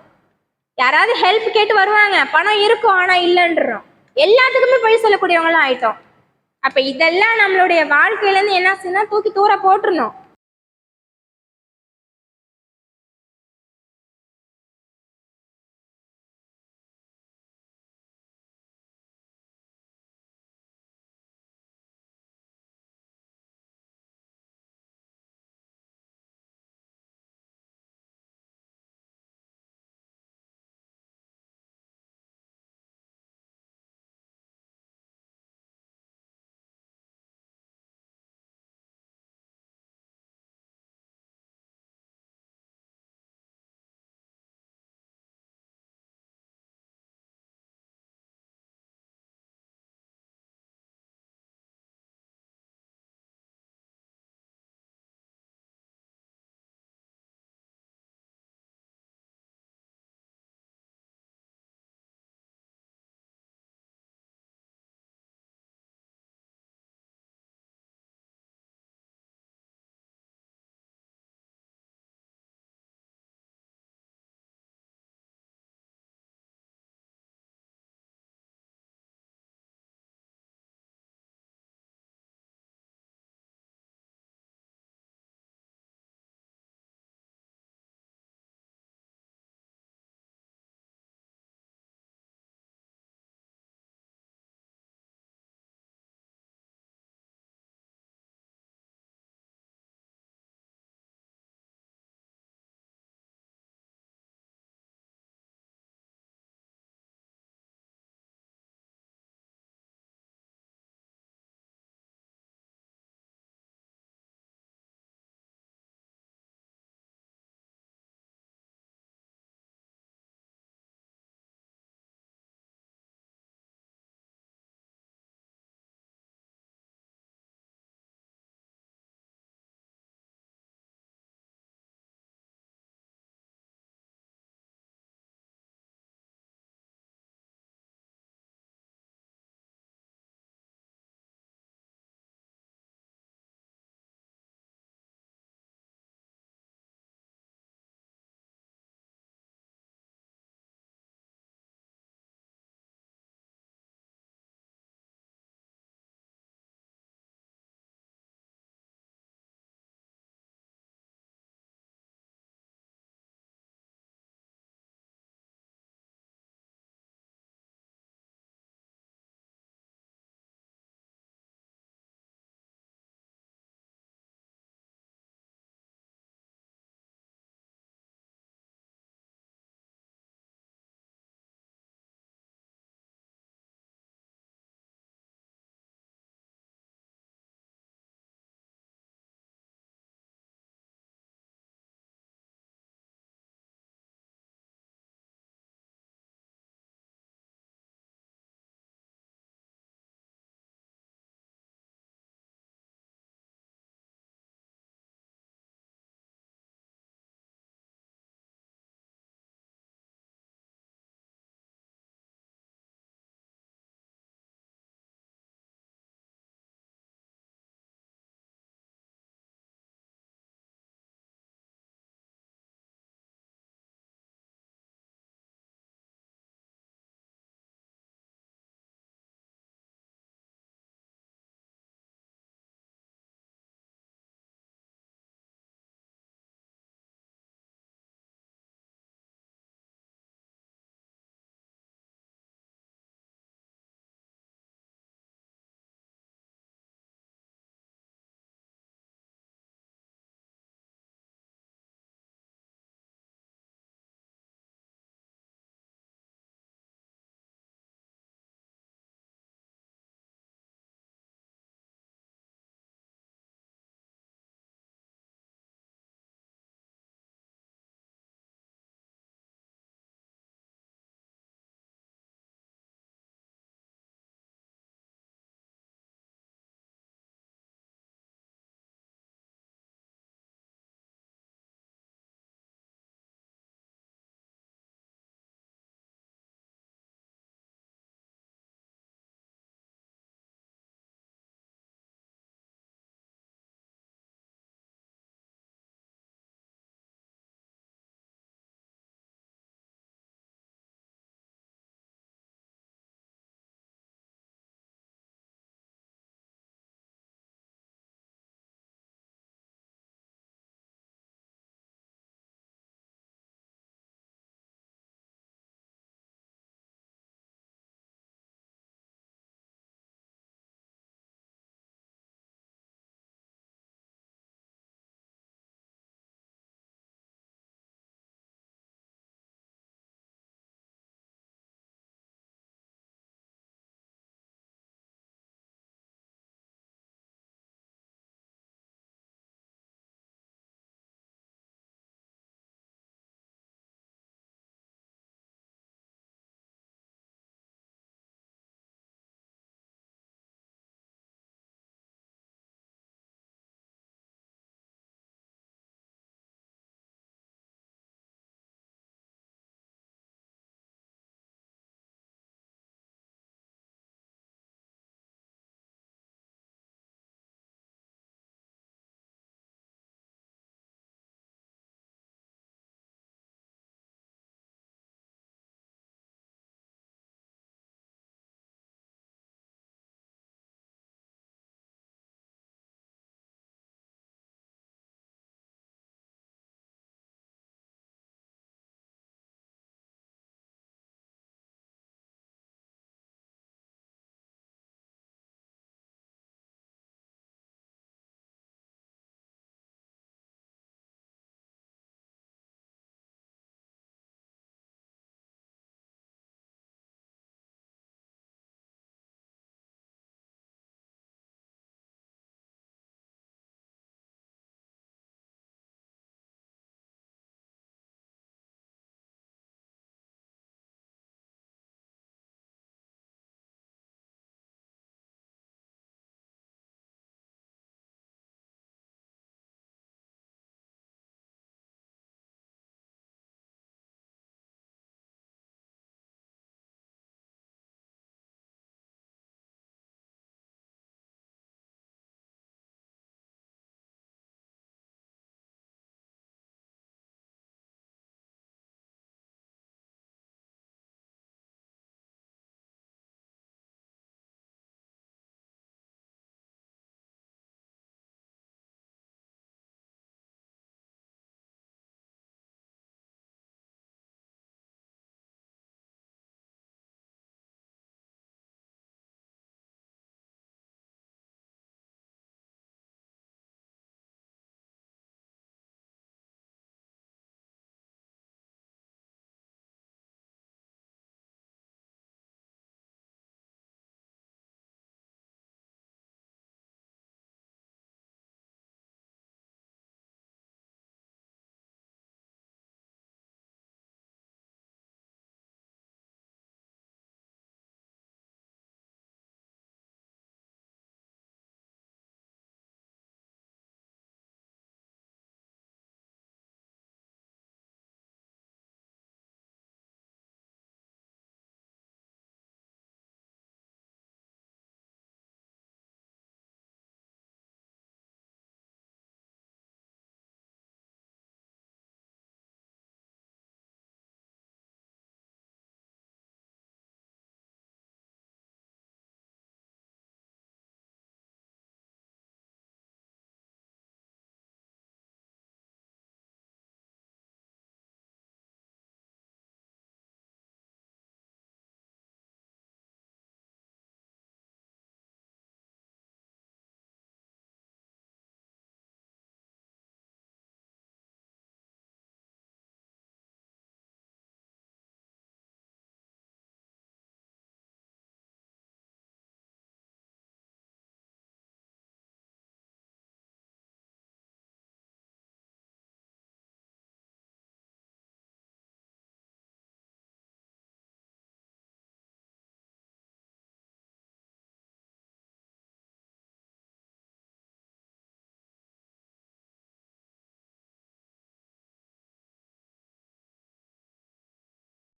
யாராவது ஹெல்ப் கேட்டு வருவாங்க, பணம் இருக்கும் ஆனா இல்லைன்றோம். எல்லாத்துக்குமே பொய் சொல்லக்கூடியவங்களாம் ஆயிட்டோம். அப்ப இதெல்லாம் நம்மளுடைய வாழ்க்கையில இருந்து என்ன செய்யணும், தூக்கி தூர போட்டுருணும்.